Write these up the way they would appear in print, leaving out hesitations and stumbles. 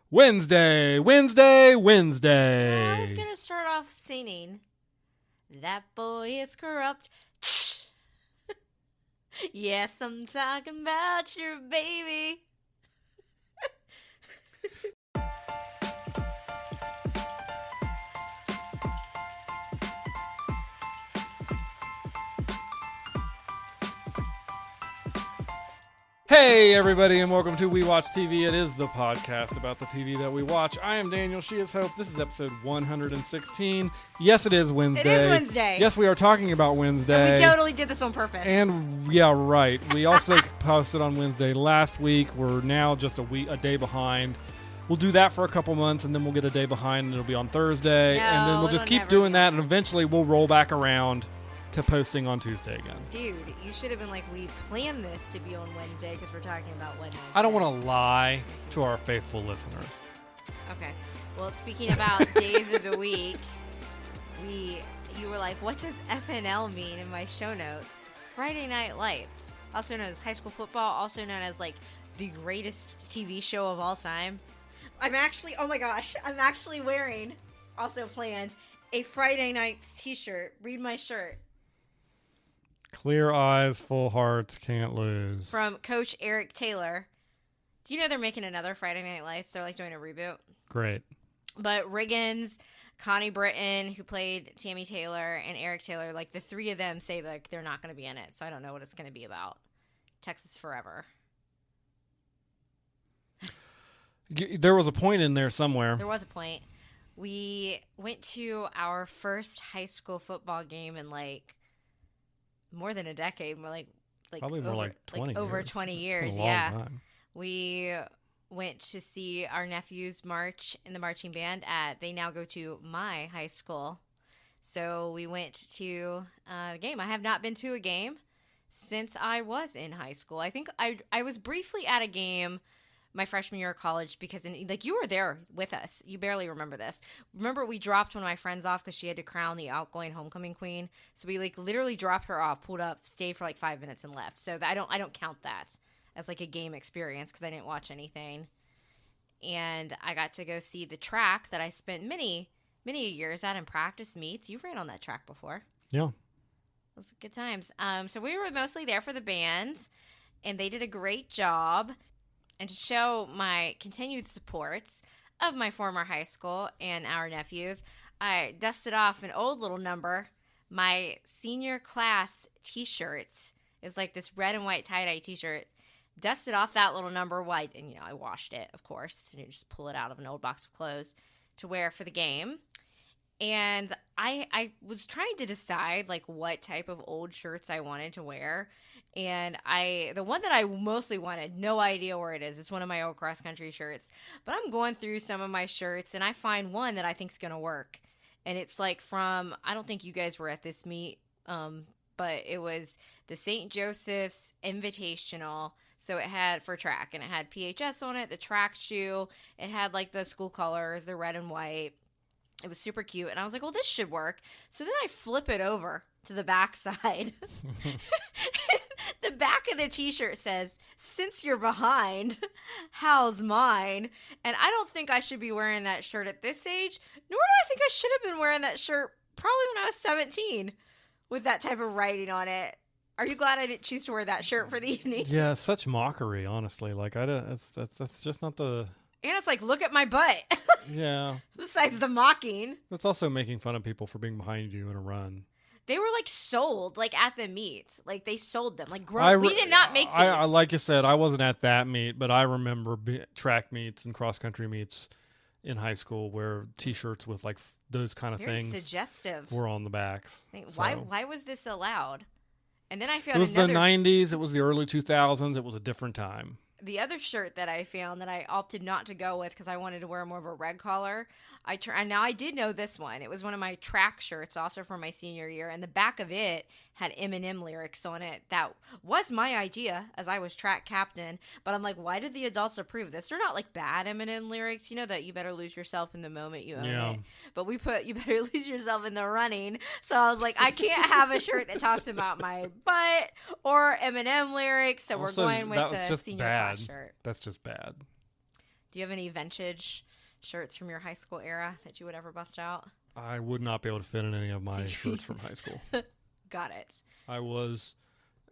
Wednesday, Wednesday, Wednesday. I was going to start off singing, that boy is corrupt. Yes, I'm talking about your baby. Hey everybody, and welcome to We Watch TV. It is the podcast about the TV that we watch. I am Daniel, she is Hope. This is episode 116. Yes, it is Wednesday. It is Wednesday. Yes, we are talking about Wednesday. And we totally did this on purpose. And yeah, right. We also posted on Wednesday last week. We're now just a day behind. We'll do that for a couple months, and then we'll get a day behind, and it'll be on Thursday. And then we'll just keep doing that, and eventually we'll roll back around to posting on Tuesday again. Dude, you should have been like, we planned this to be on Wednesday because we're talking about Wed-Nes-Day. I don't want to lie to our faithful listeners. Okay. Well, speaking about days of the week, you were like, what does FNL mean in my show notes? Friday Night Lights, also known as high school football, also known as like the greatest TV show of all time. I'm actually wearing, also planned, a Friday Nights t-shirt. Read my shirt. Clear eyes, full hearts, can't lose. From Coach Eric Taylor. Do you know they're making another Friday Night Lights? They're like doing a reboot. Great. But Riggins, Connie Britton, who played Tammy Taylor, and Eric Taylor, like the three of them say like they're not going to be in it. So I don't know what it's going to be about. Texas Forever. There was a point in there somewhere. There was a point. We went to our first high school football game in like more than a decade. More like probably more like 20 years. Over 20 years. It's been a long time. We went to see our nephews march in the marching band they now go to my high school. So we went to a game. I have not been to a game since I was in high school. I think I was briefly at a game my freshman year of college because you were there with us. You barely remember this. Remember we dropped one of my friends off because she had to crown the outgoing homecoming queen. So we literally dropped her off, pulled up, stayed for 5 minutes and left. So I don't count that as a game experience because I didn't watch anything. And I got to go see the track that I spent many years at in practice meets. You ran on that track before. Yeah. It was good times. So we were mostly there for the band, and they did a great job. And to show my continued supports of my former high school and our nephews, I dusted off an old little number. My senior class t-shirts is this red and white tie-dye t-shirt. Dusted off that little number white, and I washed it, of course. And you just pull it out of an old box of clothes to wear for the game. And I was trying to decide what type of old shirts I wanted to wear. And the one that I mostly wanted, no idea where it is. It's one of my old cross country shirts. But I'm going through some of my shirts, and I find one that I think is going to work. And it's from, I don't think you guys were at this meet, but it was the St. Joseph's Invitational. So it had for track, and it had PHS on it, the track shoe. It had the school colors, the red and white. It was super cute. And I was like, well, this should work. So then I flip it over to the back side. The back of the t-shirt says, since you're behind, how's mine? And I don't think I should be wearing that shirt at this age, nor do I think I should have been wearing that shirt probably when I was 17 with that type of writing on it. Are you glad I didn't choose to wear that shirt for the evening? Yeah, such mockery, honestly. That's just not the... And it's look at my butt. Yeah. Besides the mocking. It's also making fun of people for being behind you in a run. They were sold at the meet. They sold them. We did not make these. Like you said, I wasn't at that meet, but I remember track meets and cross country meets in high school where t-shirts with those kind of Very things suggestive. Were on the backs. Why was this allowed? And then I found it was the 90s. It was the early 2000s. It was a different time. The other shirt that I found that I opted not to go with because I wanted to wear more of a red collar, now I did know this one. It was one of my track shirts, also from my senior year, and the back of it had Eminem lyrics on it. That was my idea as I was track captain, but I'm like, why did the adults approve this? They're not bad Eminem lyrics, that you better lose yourself in the moment you own it. But we put you better lose yourself in the running. So I was like, I can't have a shirt that talks about my butt or Eminem lyrics. So also, we're going with the senior class shirt. That's just bad. Do you have any vintage shirts from your high school era that you would ever bust out? I would not be able to fit in any of my shirts from high school. Got it. I was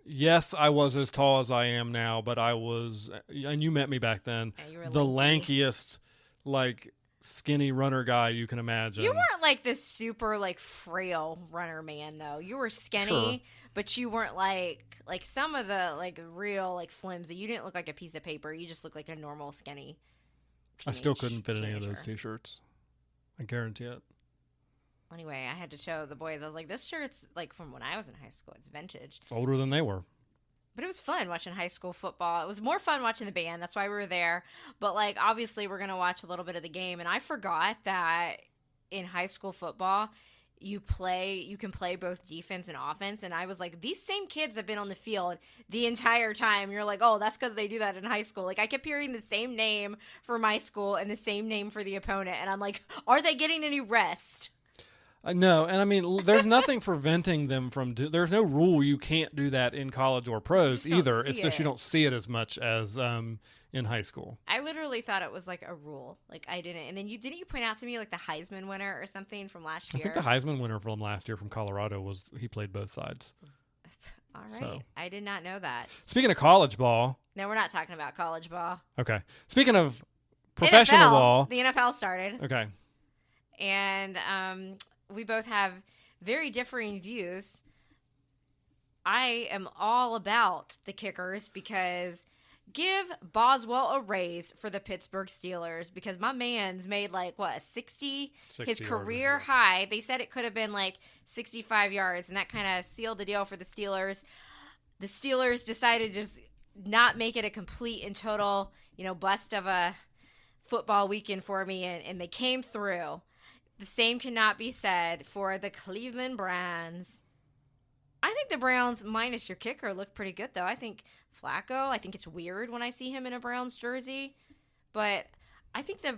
as tall as I am now, but I was, and you met me back then, you were the lanky. lankiest, like, skinny runner guy you can imagine. You weren't like this super like frail runner man though. You were skinny, but you weren't like some of the like real like flimsy. You didn't look like a piece of paper. You just looked like a normal skinny. I still couldn't fit any of those t-shirts. I guarantee it. Anyway, I had to show the boys. I was like, this shirt's like from when I was in high school. It's vintage. Older than they were. But it was fun watching high school football. It was more fun watching the band. That's why we were there. But, like, obviously we're going to watch a little bit of the game. And I forgot that in high school football, you can play both defense and offense. And I was like, these same kids have been on the field the entire time. You're like, oh, that's because they do that in high school. Like, I kept hearing the same name for my school and the same name for the opponent. And I'm like, are they getting any rest? No, and I mean, there's nothing preventing them from there's no rule you can't do that in college or pros either. It's just you don't see it as much as in high school. I literally thought it was like a rule. Like I didn't. And then didn't you point out to me like the Heisman winner or something from last year? I think the Heisman winner from last year from Colorado he played both sides. All right. So. I did not know that. Speaking of college ball. No, we're not talking about college ball. Okay. Speaking of professional ball. The NFL started. Okay. And we both have very differing views. I am all about the kickers because give Boswell a raise for the Pittsburgh Steelers because my man's made like, what, 60 his career high. They said it could have been like 65 yards, and that kind of sealed the deal for the Steelers. The Steelers decided to just not make it a complete and total, bust of a football weekend for me, and they came through. The same cannot be said for the Cleveland Browns. I think the Browns, minus your kicker, look pretty good, though. I think Flacco, I think it's weird when I see him in a Browns jersey. But I think they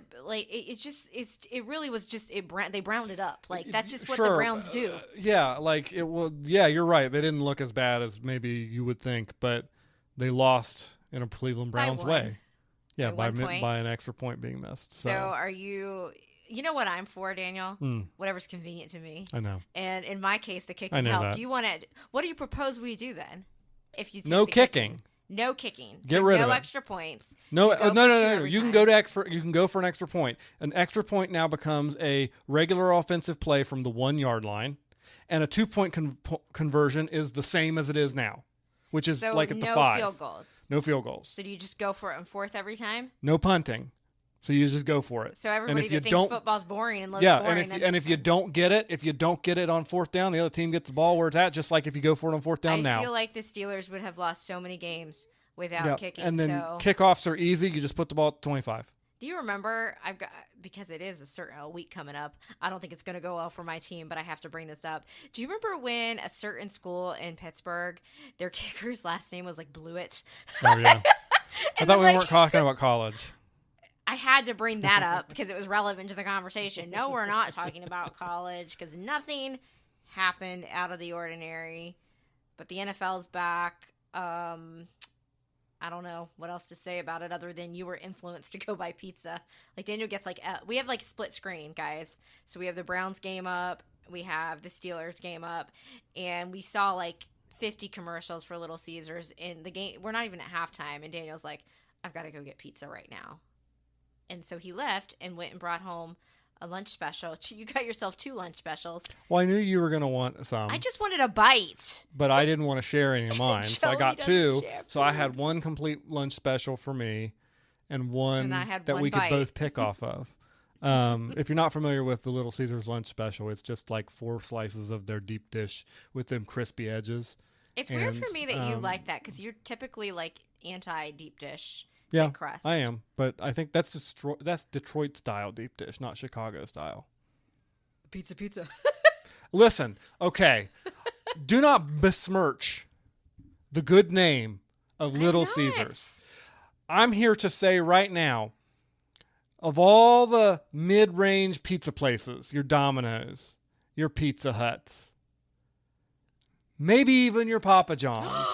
browned it up. Like, that's just what the Browns do. You're right. They didn't look as bad as maybe you would think, but they lost in a Cleveland Browns way. Yeah, by an extra point being missed. So are you... You know what I'm for, Daniel? Whatever's convenient to me. I know. And in my case, the kicking help. Do you want to? What do you propose we do then? If you take no kicking. No kicking. Get rid of it. No extra points. No. You can go You can go for an extra point. An extra point now becomes a regular offensive play from the 1 yard line, and a 2-point conversion is the same as it is now, which is like at the 5. No field goals. No field goals. So do you just go for it on 4th every time? No punting. So you just go for it. So everybody that thinks football's boring and low scoring. And if you don't get it on 4th down, the other team gets the ball where it's at, just like if you go for it on 4th down now. I feel like the Steelers would have lost so many games without kicking. And then kickoffs are easy. You just put the ball at 25. Do you remember, because it is a week coming up, I don't think it's going to go well for my team, but I have to bring this up. Do you remember when a certain school in Pittsburgh, their kicker's last name was like Blewett? Oh, yeah. I thought we weren't talking about college. I had to bring that up because it was relevant to the conversation. No, we're not talking about college because nothing happened out of the ordinary. But the NFL's back. I don't know what else to say about it other than you were influenced to go buy pizza. Like Daniel gets we have like split screen, guys. So we have the Browns game up. We have the Steelers game up. And we saw like 50 commercials for Little Caesars in the game. We're not even at halftime. And Daniel's like, I've got to go get pizza right now. And so he left and went and brought home a lunch special. You got yourself 2 lunch specials. Well, I knew you were going to want some. I just wanted a bite. But I didn't want to share any of mine. So I got 2. So I had one complete lunch special for me and one that we could both pick off of. If you're not familiar with the Little Caesars lunch special, it's just like 4 slices of their deep dish with them crispy edges. It's weird for me that you like that because you're typically like anti-deep dish. Yeah, crust. I am, but I think that's Detroit style deep dish, not Chicago style. Pizza. Listen, okay, do not besmirch the good name of Little Caesars. I'm here to say right now, of all the mid-range pizza places, your Domino's, your Pizza Huts, maybe even your Papa John's,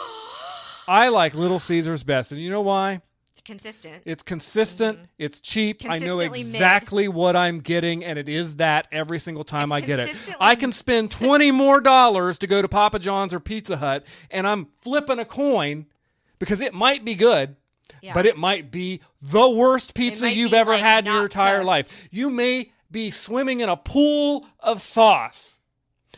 I like Little Caesars best, and you know why? consistent. It's consistent. Mm-hmm. It's cheap. I know Consistently exactly what I'm getting, and it is that every single time I get it. consistently- I can spend $20 more to go to Papa John's or Pizza Hut, and I'm flipping a coin because it might be good, Yeah. but it might be the worst pizza might you've be, ever like, had in your not entire cooked. life. You may be swimming in a pool of sauce.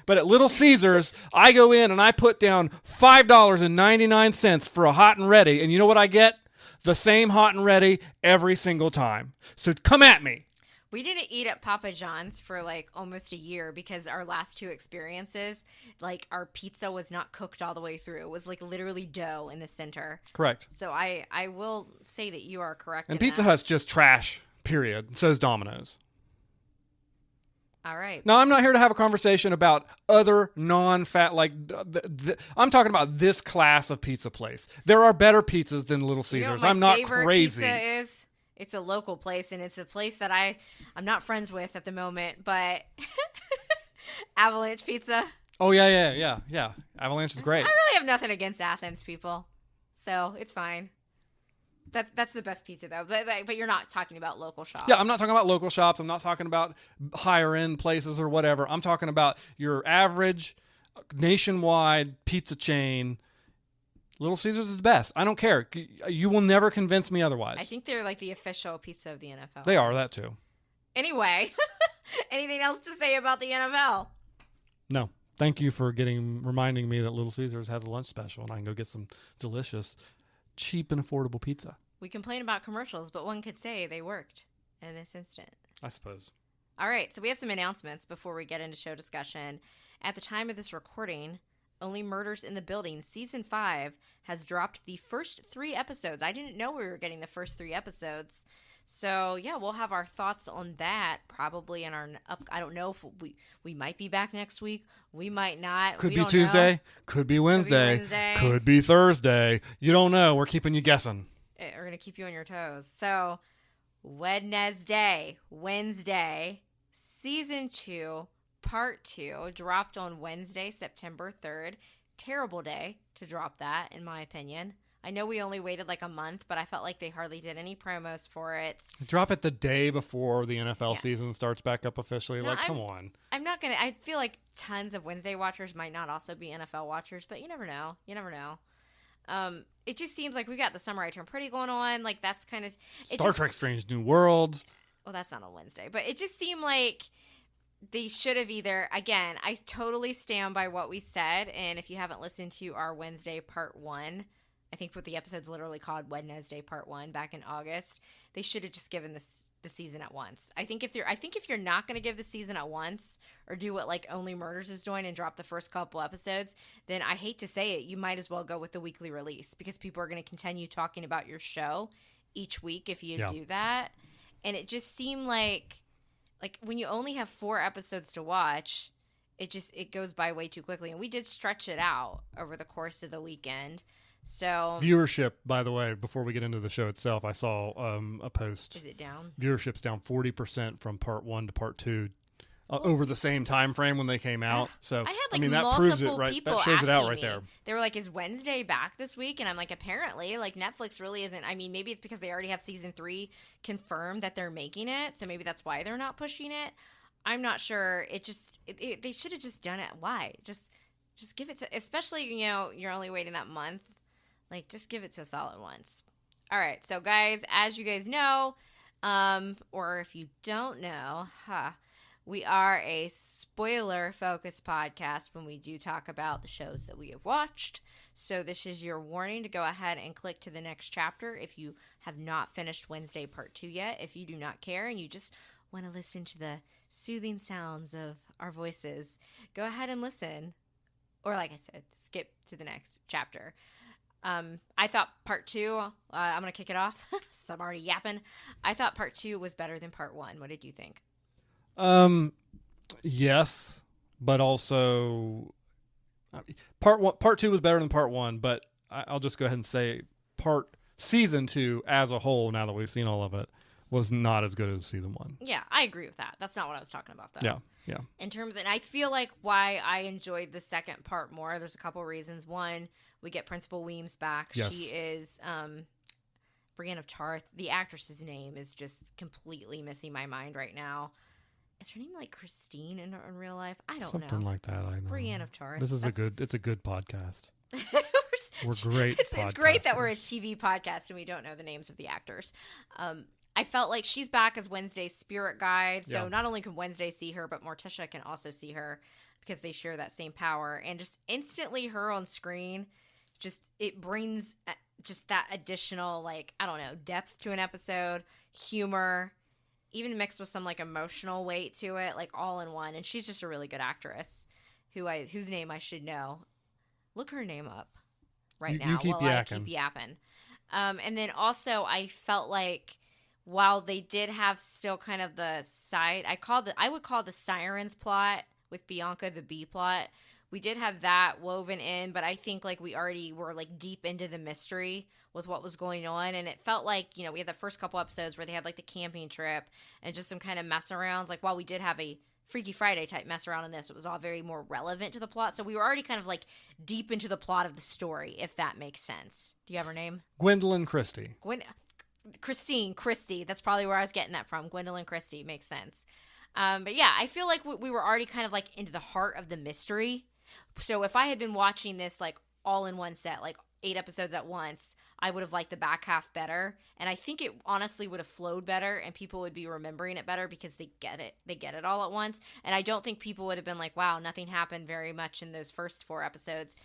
But at Little Caesars, I go in and I put down $5.99 for a hot and ready, and you know what I get? The same hot and ready every single time. So come at me. We didn't eat at Papa John's for like almost a year because our last two experiences, like our pizza was not cooked all the way through. It was like literally dough in the center. Correct. So I will say that you are correct. And in Pizza that. Hut's just trash, period. So is Domino's. All right. Now, I'm not here to have a conversation about other non-fat, like, I'm talking about this class of pizza place. There are better pizzas than Little You know Caesars. what my I'm not favorite crazy. Pizza is? It's a local place, and it's a place that I'm not friends with at the moment, but Avalanche Pizza. Oh, yeah. Avalanche is great. I really have nothing against Athens people, so it's fine. That's the best pizza, though. But you're not talking about local shops. Yeah, I'm not talking about local shops. I'm not talking about higher-end places or whatever. I'm talking about your average nationwide pizza chain. Little Caesars is the best. I don't care. You will never convince me otherwise. I think they're like the official pizza of the NFL. They are, that too. Anyway, anything else to say about the NFL? No. Thank you for reminding me that Little Caesars has a lunch special, and I can go get some delicious, cheap, and affordable pizza. We complain about commercials, but one could say they worked in this instant. I suppose. All right, so we have some announcements before we get into show discussion. At the time of this recording, Only Murders in the Building Season 5 has dropped the first 3 episodes. I didn't know we were getting the first 3 episodes. So, yeah, we'll have our thoughts on that probably in our I don't know if we might be back next week. We might not. Could We be don't Tuesday. know. Could be Wednesday. Could be Thursday. You don't know. We're keeping you guessing. We're going to keep you on your toes. So, Wed-Nes-Day, Wednesday, Season 2, Part 2, dropped on Wednesday, September 3rd. Terrible day to drop that, in my opinion. I know we only waited like a month, but I felt like they hardly did any promos for it. Drop it the day before the NFL season starts back up officially. No, come on. I'm not going to. I feel like tons of Wednesday watchers might not also be NFL watchers, but you never know. You never know. It just seems like we got the Summer I Turned Pretty going on. Like, that's kind of... Star Trek Strange New Worlds. Well, that's not on Wednesday. But it just seemed like they should have either... Again, I totally stand by what we said. And if you haven't listened to our Wednesday Part 1... I think what the episode's literally called Wed-Nes-Day Part 1 back in August. They should have just given the season at once. I think if you're not going to give the season at once or do what like Only Murders is doing and drop the first couple episodes, then I hate to say it, you might as well go with the weekly release because people are going to continue talking about your show each week if you do that. And it just seemed like when you only have 4 episodes to watch, it goes by way too quickly. And we did stretch it out over the course of the weekend. So Viewership, by the way, before we get into the show itself, I saw a post. Is it down? Viewership's down 40% from Part 1 to Part 2 over the same time frame when they came out. So I had like that multiple proves it, right? people That shows it out asking right me. there. They were like, "Is Wednesday back this week?" And I'm like, "Apparently, like Netflix really isn't. I mean, maybe it's because they already have season 3 confirmed that they're making it, so maybe that's why they're not pushing it. I'm not sure. They should have just done it. Why? Just give it to, especially you're only waiting that month. Like, just give it to us all at once. All right, so guys, as you guys know, or if you don't know, we are a spoiler-focused podcast when we do talk about the shows that we have watched. So this is your warning to go ahead and click to the next chapter if you have not finished Wednesday Part 2 yet. If you do not care and you just want to listen to the soothing sounds of our voices, go ahead and listen. Or like I said, skip to the next chapter. I thought Part 2, I'm going to kick it off since I'm already yapping. I thought Part 2 was better than Part 1. What did you think? Yes, but also Part 2 was better than Part 1, but I'll just go ahead and say Season 2 as a whole, now that we've seen all of it, was not as good as Season 1. Yeah, I agree with that. That's not what I was talking about, though. Yeah. And I feel like why I enjoyed the second part more, there's a couple reasons. One, we get Principal Weems back. Yes. She is Brienne of Tarth. The actress's name is just completely missing my mind right now. Is her name like Christine in real life? I don't know. Something like that. I know. Brienne of Tarth. It's a good podcast. We're great. It's great that we're a TV podcast and we don't know the names of the actors. I felt like she's back as Wednesday's spirit guide. So not only can Wednesday see her, but Morticia can also see her because they share that same power. And just instantly her on screen, it brings just that additional, like, I don't know, depth to an episode, humor, even mixed with some like emotional weight to it, like all in one. And she's just a really good actress whose name I should know. Look her name up now you keep while yakking. I keep yapping. And then also I felt like while they did have still kind of the side, I would call the Sirens plot with Bianca the B plot. We did have that woven in, but I think like we already were like deep into the mystery with what was going on. And it felt like, we had the first couple episodes where they had like the camping trip and just some kind of mess arounds. Like while we did have a Freaky Friday type mess around in this, it was all very more relevant to the plot. So we were already kind of like deep into the plot of the story, if that makes sense. Do you have her name? Gwendolyn Christie. Christine Christie. That's probably where I was getting that from. Gwendolyn Christie makes sense. But yeah, I feel like we were already kind of like into the heart of the mystery. So if I had been watching this like all in one set, like 8 episodes at once, I would have liked the back half better. And I think it honestly would have flowed better and people would be remembering it better because they get it. They get it all at once. And I don't think people would have been like, wow, nothing happened very much in those first 4 episodes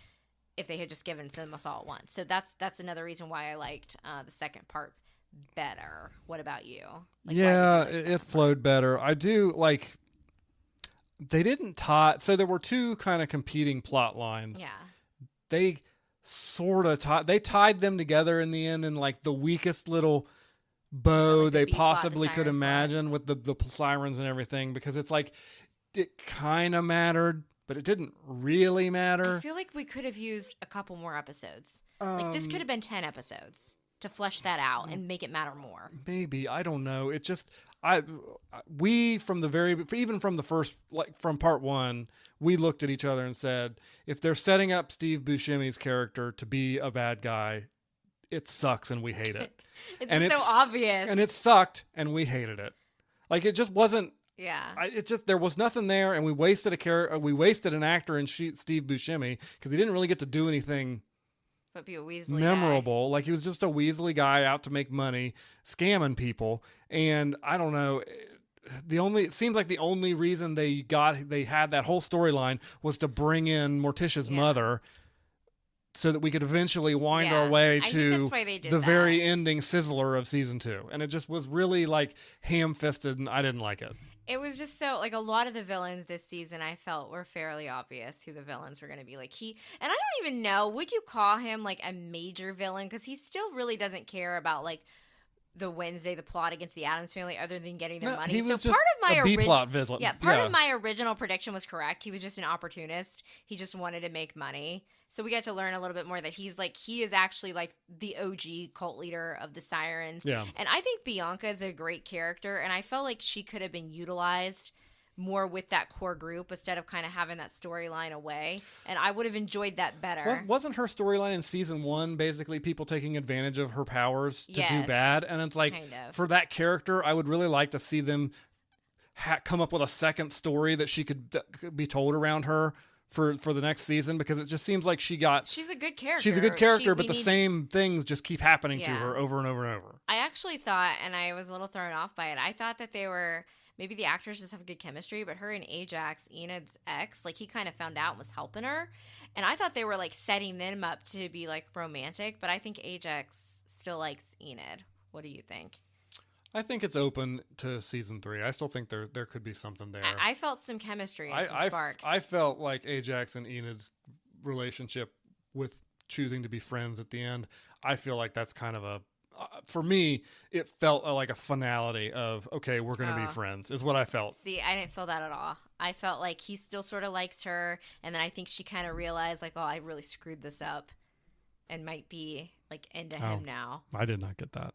if they had just given them us all at once. So that's another reason why I liked the second part better. What about you? Like, yeah, it flowed better. I do like. They didn't tie. So there were 2 kind of competing plot lines. Yeah. They sort of tied them together in the end in like the weakest little bow like they the possibly could sirens imagine with the sirens and everything, because it's like it kind of mattered, but it didn't really matter. I feel like we could have used a couple more episodes. Like this could have been 10 episodes to flesh that out and make it matter more. Maybe, I don't know. It just even from the first, like from part 1, we looked at each other and said, if they're setting up Steve Buscemi's character to be a bad guy, it sucks and we hate it. It's so obvious. And it sucked and we hated it. Like it just wasn't. Yeah. There was nothing there, and we wasted an actor in Steve Buscemi because he didn't really get to do anything but be a Weasley memorable. guy. Like he was just a Weasley guy out to make money, scamming people. And I don't know. It seems like the only reason they had that whole storyline was to bring in Morticia's mother, so that we could eventually wind our way to the very ending sizzler of season 2. And it just was really like ham-fisted, and I didn't like it. It was just so, like, a lot of the villains this season I felt were fairly obvious who the villains were going to be. Like, and I don't even know, would you call him, like, a major villain? Because he still really doesn't care about, like, the plot against the Addams family other than getting their money. He was so just part of my B-plot villain. Yeah, part of my original prediction was correct. He was just an opportunist. He just wanted to make money. So we got to learn a little bit more that he is actually like the OG cult leader of the Sirens. Yeah. And I think Bianca is a great character, and I felt like she could have been utilized more with that core group instead of kind of having that storyline away. And I would have enjoyed that better. Wasn't her storyline in season 1 basically people taking advantage of her powers to do bad? And it's like, for that character, I would really like to see them come up with a second story that could be told around her for the next season, because it just seems like she's a good character. She's a good character, but the same things just keep happening to her over and over and over. I actually thought, and I was a little thrown off by it, I thought that they were, maybe the actors just have good chemistry, but her and Ajax, Enid's ex, like he kind of found out and was helping her. And I thought they were like setting them up to be like romantic, but I think Ajax still likes Enid. What do you think? I think it's open to season 3. I still think there could be something there. I felt some chemistry and some sparks. I felt like Ajax and Enid's relationship with choosing to be friends at the end, I feel like that's kind of for me, it felt like a finality of, okay, we're going to be friends, is what I felt. See, I didn't feel that at all. I felt like he still sort of likes her, and then I think she kind of realized, like, oh, I really screwed this up, and might be, like, into him now. I did not get that.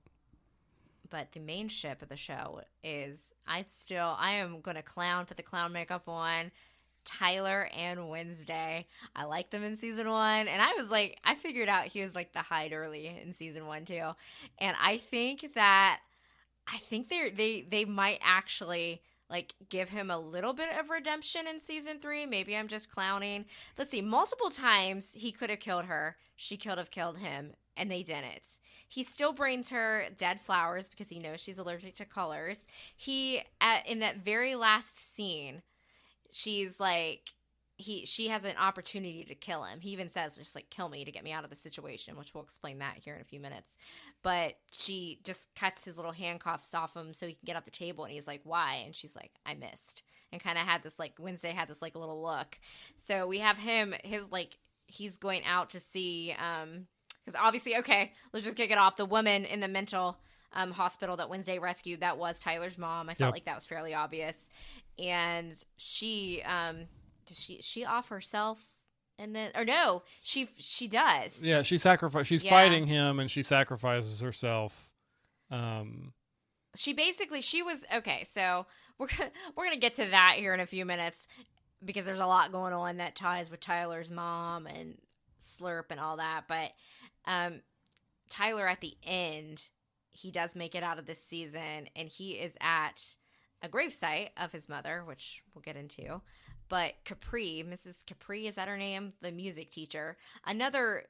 But the main ship of the show is, I am going to put the clown makeup on. Tyler and Wednesday. I liked them in season 1, and I figured out he was like the Hyde early in season 1 too, and I think they might actually like give him a little bit of redemption in season 3. Maybe I'm just clowning. Let's see. Multiple times he could have killed her. She could have killed him, and they didn't. He still brings her dead flowers because he knows she's allergic to colors. In that very last scene, she's like, she has an opportunity to kill him. He even says, just like, kill me to get me out of the situation, which we'll explain that here in a few minutes. But she just cuts his little handcuffs off him so he can get off the table, and he's like, why? And she's like, I missed. And kind of had this, like, Wednesday had this, like, little look. So we have him, he's going out to see, because obviously, okay, let's just kick it off. The woman in the mental hospital that Wednesday rescued, that was Tyler's mom. I felt like that was fairly obvious. And she, does she off herself? And then, or no, she does. Yeah, she's fighting him, and she sacrifices herself. She was, okay, so we're gonna get to that here in a few minutes, because there's a lot going on that ties with Tyler's mom and Slurp and all that. But Tyler, at the end, he does make it out of this season, and he is at a gravesite of his mother, which we'll get into. But Capri, Mrs. Capri, is that her name? The music teacher. Another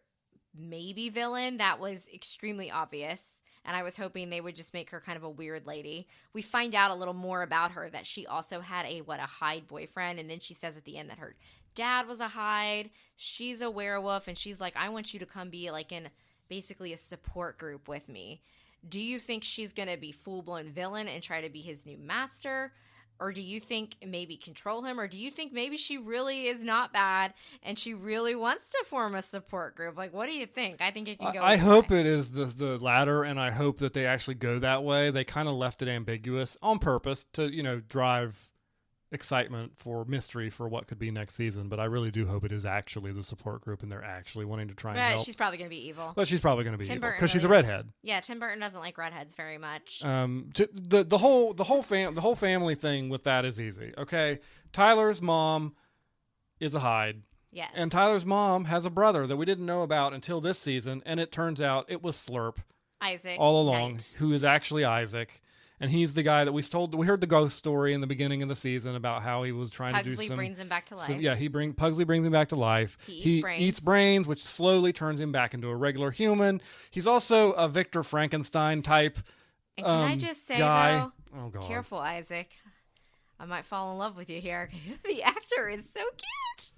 maybe villain that was extremely obvious. And I was hoping they would just make her kind of a weird lady. We find out a little more about her, that she also had a Hyde boyfriend. And then she says at the end that her dad was a Hyde. She's a werewolf. And she's like, I want you to come be like in basically a support group with me. Do you think she's going to be full-blown villain and try to be his new master? Or do you think maybe control him? Or do you think maybe she really is not bad and she really wants to form a support group? Like, what do you think? I think it can go I hope it is the latter, and I hope that they actually go that way. They kind of left it ambiguous on purpose to, drive excitement for mystery for what could be next season. But I really do hope it is actually the support group and they're actually wanting to try and help. She's probably going to be evil. But she's probably going to be Tim evil Burton because she's a really redhead. Yeah, Tim Burton doesn't like redheads very much. The whole family thing with that is easy. Okay, Tyler's mom is a Hyde. Yes. And Tyler's mom has a brother that we didn't know about until this season, and it turns out it was Slurp. Isaac. All along, Knight. Who is actually Isaac. And he's the guy that we heard the ghost story in the beginning of the season about how he was trying to do some... Pugsley brings him back to life. Pugsley brings him back to life. He eats brains, which slowly turns him back into a regular human. He's also a Victor Frankenstein type and can I just say, guy. Though, oh, God. Careful, Isaac. I might fall in love with you here. The actor is so cute.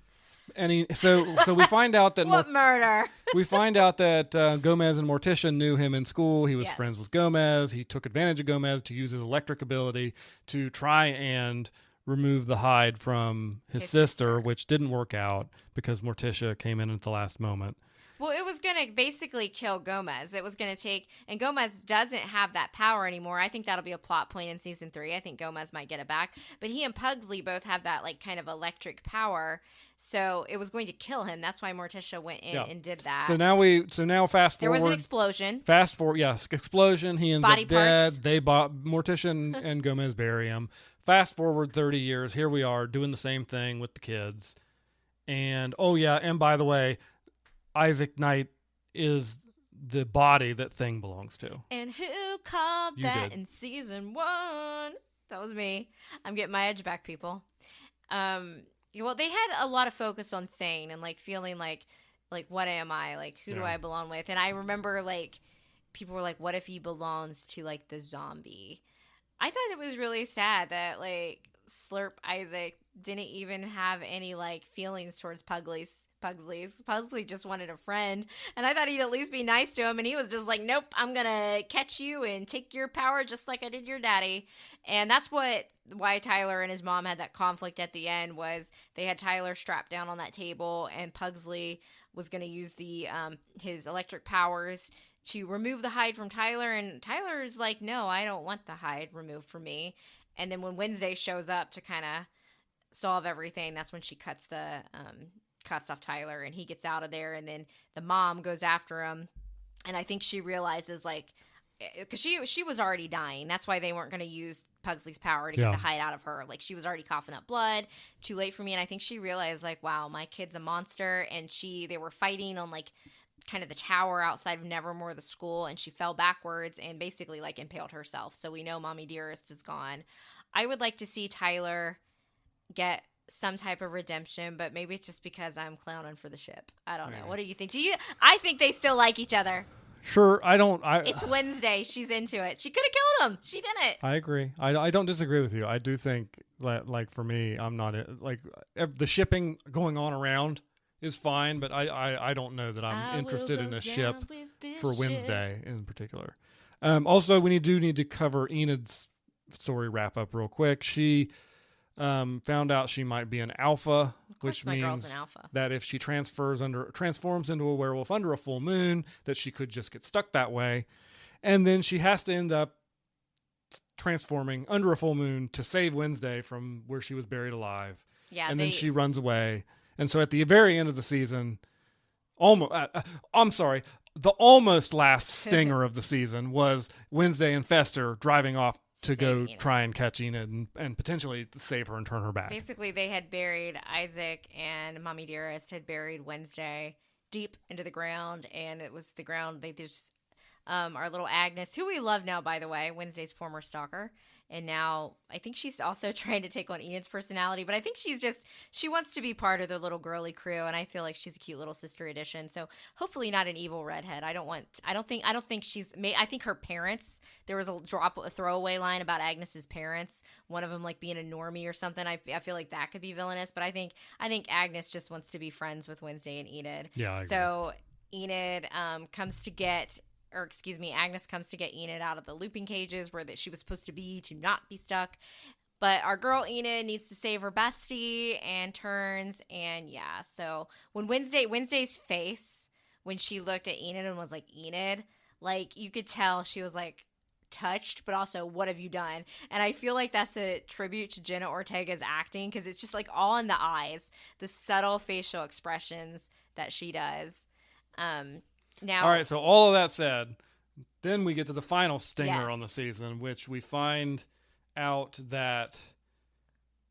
And so we find out that what murder? We find out that Gomez and Morticia knew him in school. He was friends with Gomez. He took advantage of Gomez to use his electric ability to try and remove the Hyde from his sister, which didn't work out because Morticia came in at the last moment. Well, it was going to basically kill Gomez. It was going to take, and Gomez doesn't have that power anymore. I think that'll be a plot point in season 3. I think Gomez might get it back. But he and Pugsley both have that like kind of electric power. So it was going to kill him. That's why Morticia went in and did that. So now fast forward. There was an explosion. Fast forward, yes, explosion. He ends Body up parts. dead. Morticia and Gomez bury him. Fast forward 30 years. Here we are doing the same thing with the kids. And and by the way, Isaac Knight is the body that Thing belongs to. And who called that in season 1? That was me. I'm getting my edge back, people. Well, they had a lot of focus on Thane and like feeling like what am I? Like who do I belong with? And I remember like people were like, what if he belongs to like the zombie? I thought it was really sad that like Slurp Isaac didn't even have any like feelings towards Pugsley just wanted a friend, and I thought he'd at least be nice to him, and he was just like, nope, I'm gonna catch you and take your power just like I did your daddy. And that's why Tyler and his mom had that conflict at the end, was they had Tyler strapped down on that table, and Pugsley was gonna use the his electric powers to remove the Hyde from Tyler, and Tyler's like, no, I don't want the Hyde removed from me. And then when Wednesday shows up to kind of solve everything, that's when she cuts the cuffs off Tyler, and he gets out of there. And then the mom goes after him, and I think she realizes like, because she was already dying. That's why they weren't going to use Pugsley's power to get the height out of her. Like, she was already coughing up blood, too late for me. And I think she realized, like, wow, my kid's a monster. And they were fighting on, like, kind of the tower outside of Nevermore, the school, and she fell backwards and basically, like, impaled herself. So we know Mommy Dearest is gone. I would like to see Tyler get some type of redemption, but maybe it's just because I'm clowning for the ship. I don't know. What do you think? I think they still like each other. Sure, it's Wednesday. She's into it. She could have killed him. She didn't. I agree. I don't disagree with you. I do think that, like, for me, I'm not like the shipping going on around is fine, but I don't know that I'm interested in a ship for Wednesday in particular. Also, we do need to cover Enid's story wrap up real quick. She found out she might be an alpha, which means that if she transforms into a werewolf under a full moon, that she could just get stuck that way. And then she has to end up transforming under a full moon to save Wednesday from where she was buried alive. Yeah, and then she runs away. And so at the very end of the season, the almost last stinger of the season was Wednesday and Fester driving off to go try and catch Enid and potentially save her and turn her back. Basically, they had buried Isaac, and Mommy Dearest had buried Wednesday deep into the ground, and it was the ground they just our little Agnes, who we love now, by the way, Wednesday's former stalker, and now I think she's also trying to take on Enid's personality, but I think she wants to be part of the little girly crew, and I feel like she's a cute little sister addition. So hopefully not an evil redhead. I think her parents, there was a throwaway line about Agnes's parents, one of them like being a normie or something. I feel like that could be villainous, but I think Agnes just wants to be friends with Wednesday and Enid. Yeah, I agree. So Agnes comes to get Enid out of the looping cages where she was supposed to be to not be stuck. But our girl Enid needs to save her bestie and turns. And yeah, so when Wednesday's face, when she looked at Enid and was like, Enid, like, you could tell she was like touched, but also, what have you done? And I feel like that's a tribute to Jenna Ortega's acting, because it's just like all in the eyes, the subtle facial expressions that she does. Now, all right, so all of that said, then we get to the final stinger on the season, which we find out that,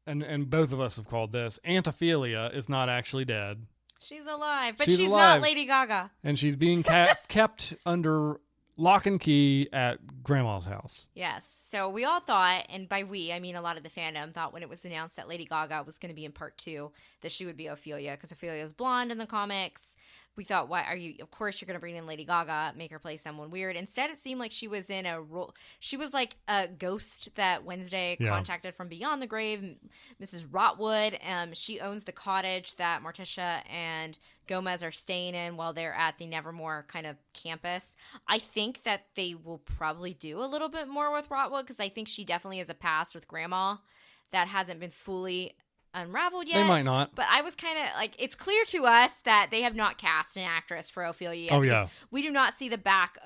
and both of us have called this, Aunt Ophelia is not actually dead. She's alive, but she's not Lady Gaga. And she's being kept under lock and key at Grandma's house. Yes, so we all thought, and by we, I mean a lot of the fandom, thought when it was announced that Lady Gaga was going to be in part 2, that she would be Ophelia, because Ophelia is blonde in the comics. We thought, of course you're going to bring in Lady Gaga, make her play someone weird. Instead, it seemed like she was in a role. She was like a ghost that Wednesday contacted from beyond the grave, Mrs. Rotwood. She owns the cottage that Morticia and Gomez are staying in while they're at the Nevermore kind of campus. I think that they will probably do a little bit more with Rotwood, because I think she definitely has a past with Grandma that hasn't been fully unraveled yet. They might not. But I was kind of like, it's clear to us that they have not cast an actress for Ophelia yet. Oh, yeah. We do not see the back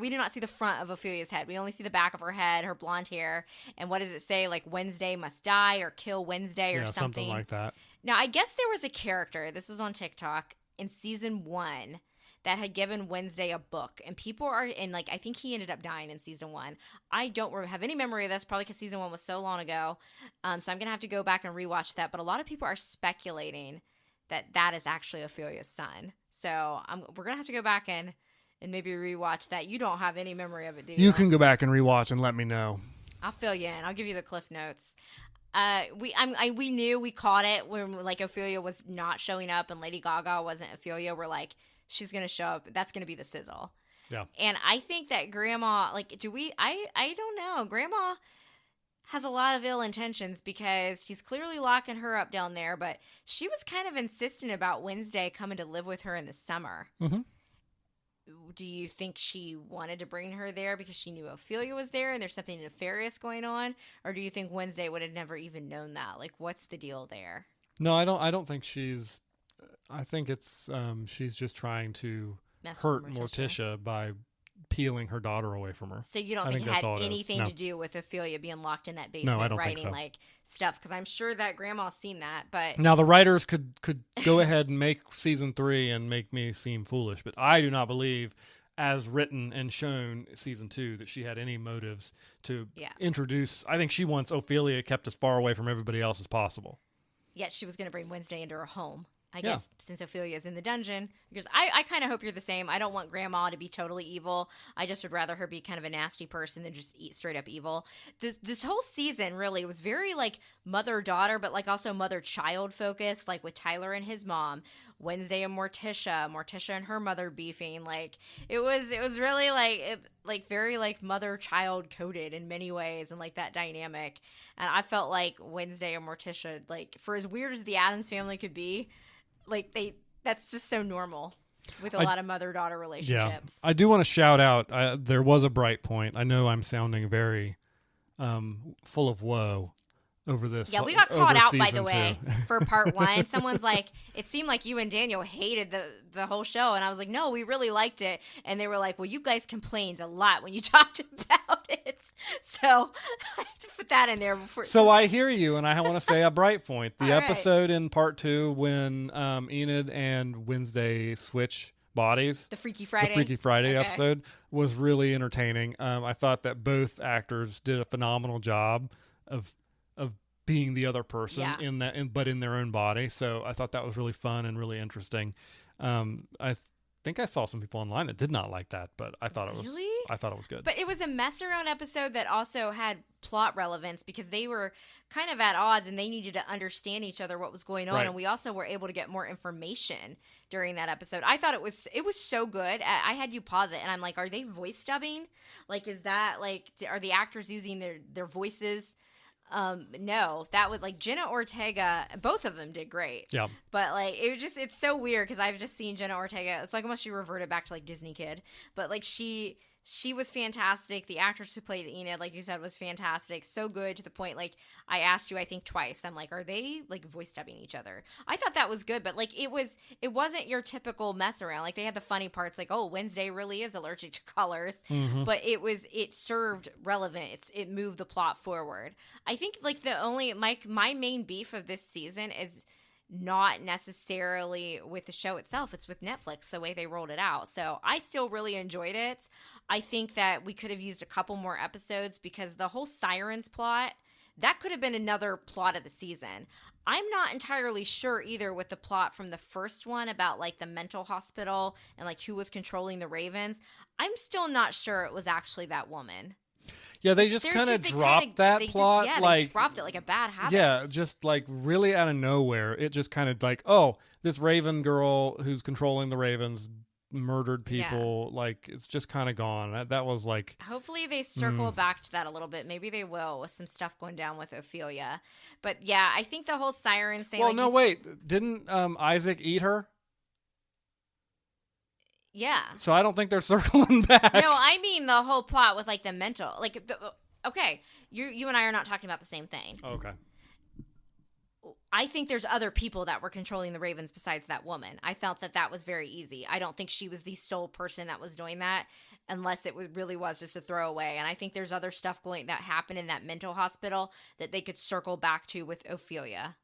we do not see the front of Ophelia's head. We only see the back of her head, her blonde hair. And what does it say? Like, Wednesday must die or kill Wednesday or something like that. Now, I guess there was a character, this is on TikTok, in season 1 that had given Wednesday a book, and people are in, like, I think he ended up dying in season 1. I don't have any memory of this, probably because season 1 was so long ago, so I'm gonna have to go back and rewatch that. But a lot of people are speculating that is actually Ophelia's son, so we're gonna have to go back and maybe rewatch that. You don't have any memory of it, do you? You can go back and rewatch and let me know. I'll fill you in. I'll give you the cliff notes. We caught it when, like, Ophelia was not showing up and Lady Gaga wasn't Ophelia. We're like, she's going to show up. That's going to be the sizzle. Yeah. And I think that Grandma, like, I don't know. Grandma has a lot of ill intentions, because she's clearly locking her up down there, but she was kind of insistent about Wednesday coming to live with her in the summer. Mm-hmm. Do you think she wanted to bring her there because she knew Ophelia was there and there's something nefarious going on? Or do you think Wednesday would have never even known that? Like, what's the deal there? No, I don't think she's... I think it's she's just trying to hurt Morticia by peeling her daughter away from her. So you don't think it had anything to do with Ophelia being locked in that basement writing like stuff? Because I'm sure that Grandma's seen that. But now the writers could go ahead and make season 3 and make me seem foolish, but I do not believe as written and shown season 2 that she had any motives to introduce. I think she wants Ophelia kept as far away from everybody else as possible. Yet she was going to bring Wednesday into her home. I guess since Ophelia's in the dungeon, because I kind of hope you're the same. I don't want Grandma to be totally evil. I just would rather her be kind of a nasty person than just straight up evil. This whole season really was very like mother-daughter, but like also mother-child focused, like with Tyler and his mom, Wednesday and Morticia and her mother beefing. Like it was really like very like mother-child coded in many ways, and like that dynamic. And I felt like Wednesday and Morticia, like for as weird as the Addams family could be, like that's just so normal with a lot of mother-daughter relationships. Yeah. I do want to shout out, there was a bright point. I know I'm sounding very full of woe over this. Yeah, we got called out, by the way, for part 1. Someone's like, it seemed like you and Daniel hated the whole show. And I was like, no, we really liked it. And they were like, well, you guys complained a lot when you talked about it. So I have to put that in there before. So I hear you, and I want to say a bright point. The episode in part 2 when Enid and Wednesday switch bodies. The Freaky Friday episode was really entertaining. I thought that both actors did a phenomenal job of being the other person but in their own body. So I thought that was really fun and really interesting. I think I saw some people online that did not like that, but I thought it was good. But it was a mess around episode that also had plot relevance because they were kind of at odds and they needed to understand each other, what was going on. Right. And we also were able to get more information during that episode. I thought it was so good. I had you pause it and I'm like, are they voice dubbing? Like, is that like, are the actors using their voices? No, that would like Jenna Ortega, both of them did great. Yeah. But like, it's so weird because I've just seen Jenna Ortega. It's like almost she reverted back to like Disney Kid, but like she was fantastic. The actress who played Enid, like you said, was fantastic. So good to the point, like, I asked you, I think twice, I'm like, are they, like, voice dubbing each other? I thought that was good, but, like, it wasn't your typical mess around. Like, they had the funny parts, like, oh, Wednesday really is allergic to colors. Mm-hmm. But it served relevant. It moved the plot forward. I think, like, my main beef of this season is not necessarily with the show itself. It's with Netflix, the way they rolled it out. So I still really enjoyed it. I think that we could have used a couple more episodes because the whole Sirens plot, that could have been another plot of the season. I'm not entirely sure either with the plot from the first one about like the mental hospital and like who was controlling the Ravens. I'm still not sure it was actually that woman. Yeah, they just kind of dropped that plot. They dropped it like a bad habit. Yeah, just like really out of nowhere. It just kind of like, oh, this Raven girl who's controlling the Ravens murdered people. Yeah. Like, it's just kind of gone. That was like... Hopefully they circle back to that a little bit. Maybe they will with some stuff going down with Ophelia. But yeah, I think the whole Sirens thing... Well, like, no, wait. Didn't Isaac eat her? Yeah. So I don't think they're circling back. No, I mean the whole plot with like the mental, like, okay, you and I are not talking about the same thing. Okay. I think there's other people that were controlling the Ravens besides that woman. I felt that was very easy. I don't think she was the sole person that was doing that unless it really was just a throwaway. And I think there's other stuff that happened in that mental hospital that they could circle back to with Ophelia.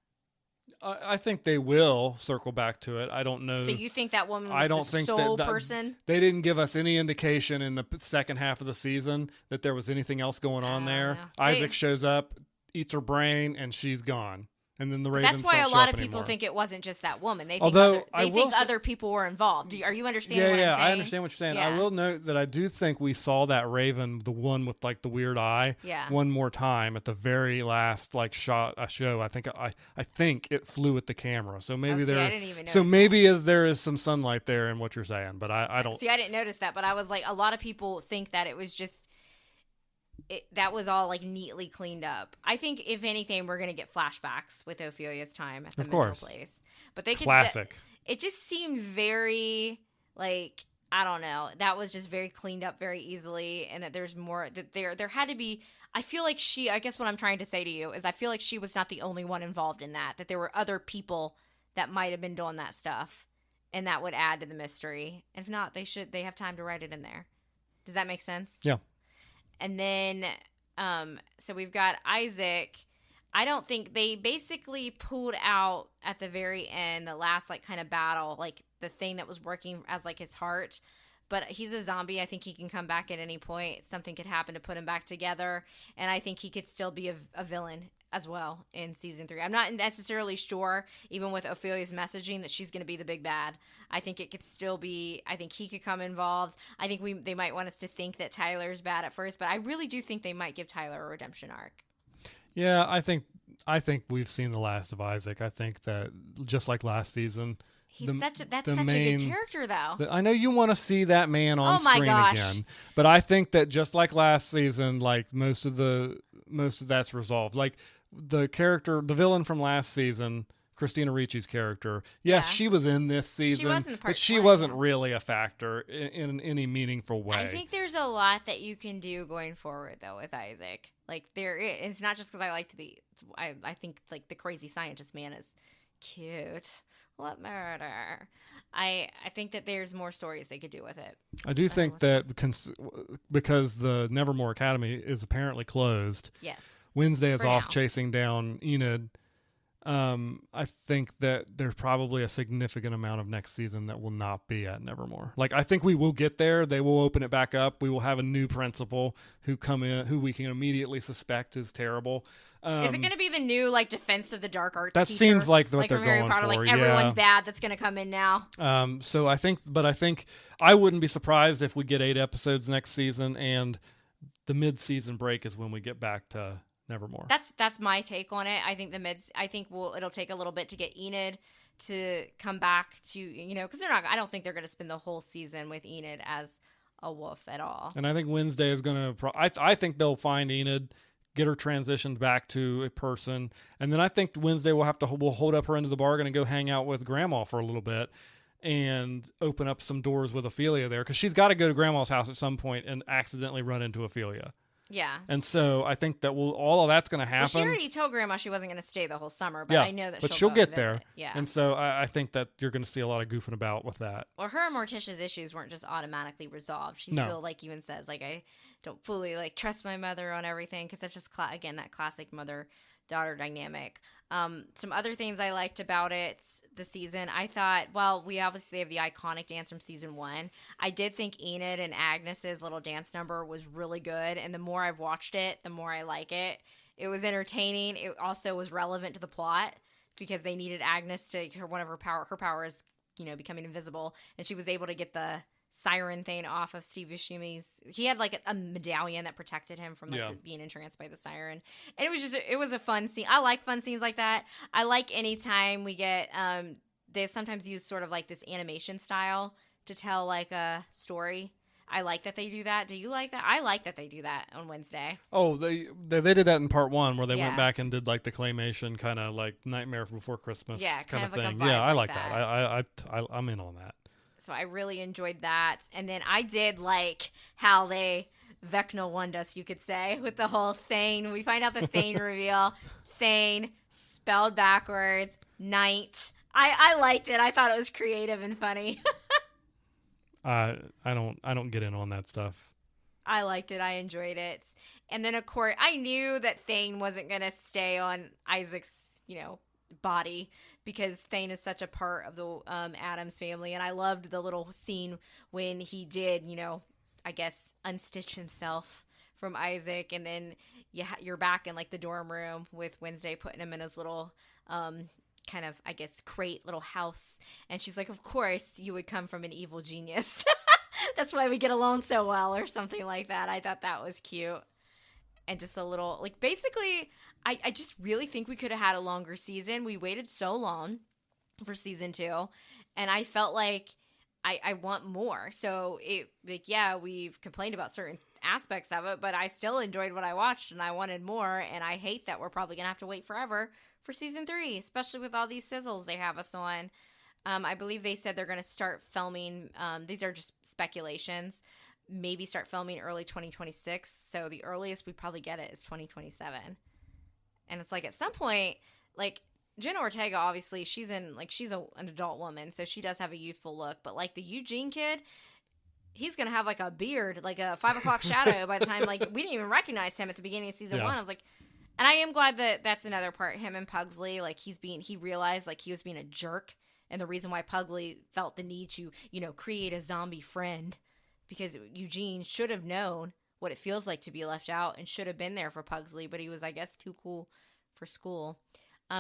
I think they will circle back to it. I don't know. So you think that woman was the sole person? They didn't give us any indication in the second half of the season that there was anything else going on there. Isaac shows up, eats her brain, and she's gone. And then the Ravens. That's why a lot of people think it wasn't just that woman. They think other people were involved. Are you understanding what I'm saying? Yeah, I understand what you're saying. Yeah. I will note that I do think we saw that Raven, the one with like the weird eye, one more time at the very last like show. I think it flew at the camera. So maybe I didn't even notice maybe there is some sunlight there in what you're saying, but I don't see. I didn't notice that, but I was like, a lot of people think that it was just. That was all like neatly cleaned up. I think if anything, we're gonna get flashbacks with Ophelia's time at the mental place. But they could classic. It just seemed very like, I don't know. That was just very cleaned up very easily, and that there's more. That there had to be. I feel like I guess what I'm trying to say to you is I feel like she was not the only one involved in that. That there were other people that might have been doing that stuff, and that would add to the mystery. If not, they have time to write it in there. Does that make sense? Yeah. And then, so we've got Isaac. I don't think they basically pulled out at the very end, the last like kind of battle, like the thing that was working as like his heart. but he's a zombie. I think he can come back at any point. Something could happen to put him back together, and I think he could still be a villain as well in season 3. I'm not necessarily sure, even with Ophelia's messaging, that she's going to be the big bad. I think it could still be, I think he could come involved. I think they might want us to think that Tyler's bad at first, but I really do think they might give Tyler a redemption arc. Yeah, I think we've seen the last of Isaac. I think that just like last season, That's such a good character, though. I know you want to see that man on screen again, but I think that just like last season, like most of that's resolved. Like the villain from last season, Christina Ricci's character. Yes, she was in this season, she was in the part but she wasn't really a factor in any meaningful way. I think there's a lot that you can do going forward, though, with Isaac. Like it's not just because I think like the crazy scientist man is cute. What murder? I think that there's more stories they could do with it. I do think that because the Nevermore Academy is apparently closed. Yes. Wednesday is off chasing down Enid. I think that there's probably a significant amount of next season that will not be at Nevermore. Like, I think we will get there. They will open it back up. We will have a new principal who come in, who we can immediately suspect is terrible. Is it going to be the new like Defense of the Dark Arts? That teacher? seems like what they're Harry going Potter, for. Like everyone's bad. That's going to come in now. So I think I wouldn't be surprised if we get 8 episodes next season, and the mid-season break is when we get back to Nevermore. That's my take on it. I think it'll take a little bit to get Enid to come back to, because I don't think they're going to spend the whole season with Enid as a wolf at all. And I think Wednesday is going to I think they'll find Enid, get her transitioned back to a person, and then I think Wednesday we'll hold up her end of the bargain and go hang out with Grandma for a little bit and open up some doors with Ophelia there, because she's got to go to Grandma's house at some point and accidentally run into Ophelia. Yeah. And so I think that all of that's going to happen. Well, she already told Grandma she wasn't going to stay the whole summer, but I know that she'll get visit. there. Yeah. And so I think that you're going to see a lot of goofing about with that. Well, her and Morticia's issues weren't just automatically resolved. She still, like, even says, like, I don't fully, like, trust my mother on everything, because that's just, again, that classic mother-daughter dynamic. Some other things I liked about it, the season, I thought, well, we obviously have the iconic dance from season 1. I did think Enid and Agnes's little dance number was really good, and the more I've watched it, the more I like it. It was entertaining. It also was relevant to the plot, because they needed Agnes to, her power is, becoming invisible, and she was able to get the siren thing off of Steve Buscemi's. He had like a medallion that protected him from being entranced by the siren, and it was a fun scene. I like fun scenes like that. I like anytime we get they sometimes use sort of like this animation style to tell like a story. I like that they do that. Do you like that? I like that they do that on Wednesday. Oh, they did that in part 1 where they went back and did like the claymation kind of like Nightmare Before Christmas kind of thing. Yeah, I like that. I'm in on that. So I really enjoyed that. And then I did like how they Vecna won us, you could say, with the whole Thane. We find out the Thane reveal. Thane, spelled backwards, night. I liked it. I thought it was creative and funny. I don't get in on that stuff. I liked it. I enjoyed it. And then, of course, I knew that Thane wasn't going to stay on Isaac's, body, because Thane is such a part of the Addams family. And I loved the little scene when he did, I guess, unstitch himself from Isaac. And then you're back in like the dorm room with Wednesday putting him in his little kind of, I guess, crate little house. And she's like, of course you would come from an evil genius. That's why we get along so well, or something like that. I thought that was cute. And just a little, like, basically, I just really think we could have had a longer season. We waited so long for season 2, and I felt like I want more. So, we've complained about certain aspects of it, but I still enjoyed what I watched, and I wanted more, and I hate that we're probably going to have to wait forever for season 3, especially with all these sizzles they have us on. I believe they said they're going to start filming, these are just speculations, maybe start filming early 2026. So the earliest we probably get it is 2027. And it's like at some point, like Jenna Ortega, obviously she's an adult woman, so she does have a youthful look. But like the Eugene kid, he's gonna have like a beard, like a 5 o'clock shadow by the time we didn't even recognize him at the beginning of season 1. I was like, and I am glad that that's another part. Him and Pugsley, like he realized like he was being a jerk, and the reason why Pugsley felt the need to create a zombie friend because Eugene should have known what it feels like to be left out and should have been there for Pugsley, but he was, I guess, too cool for school.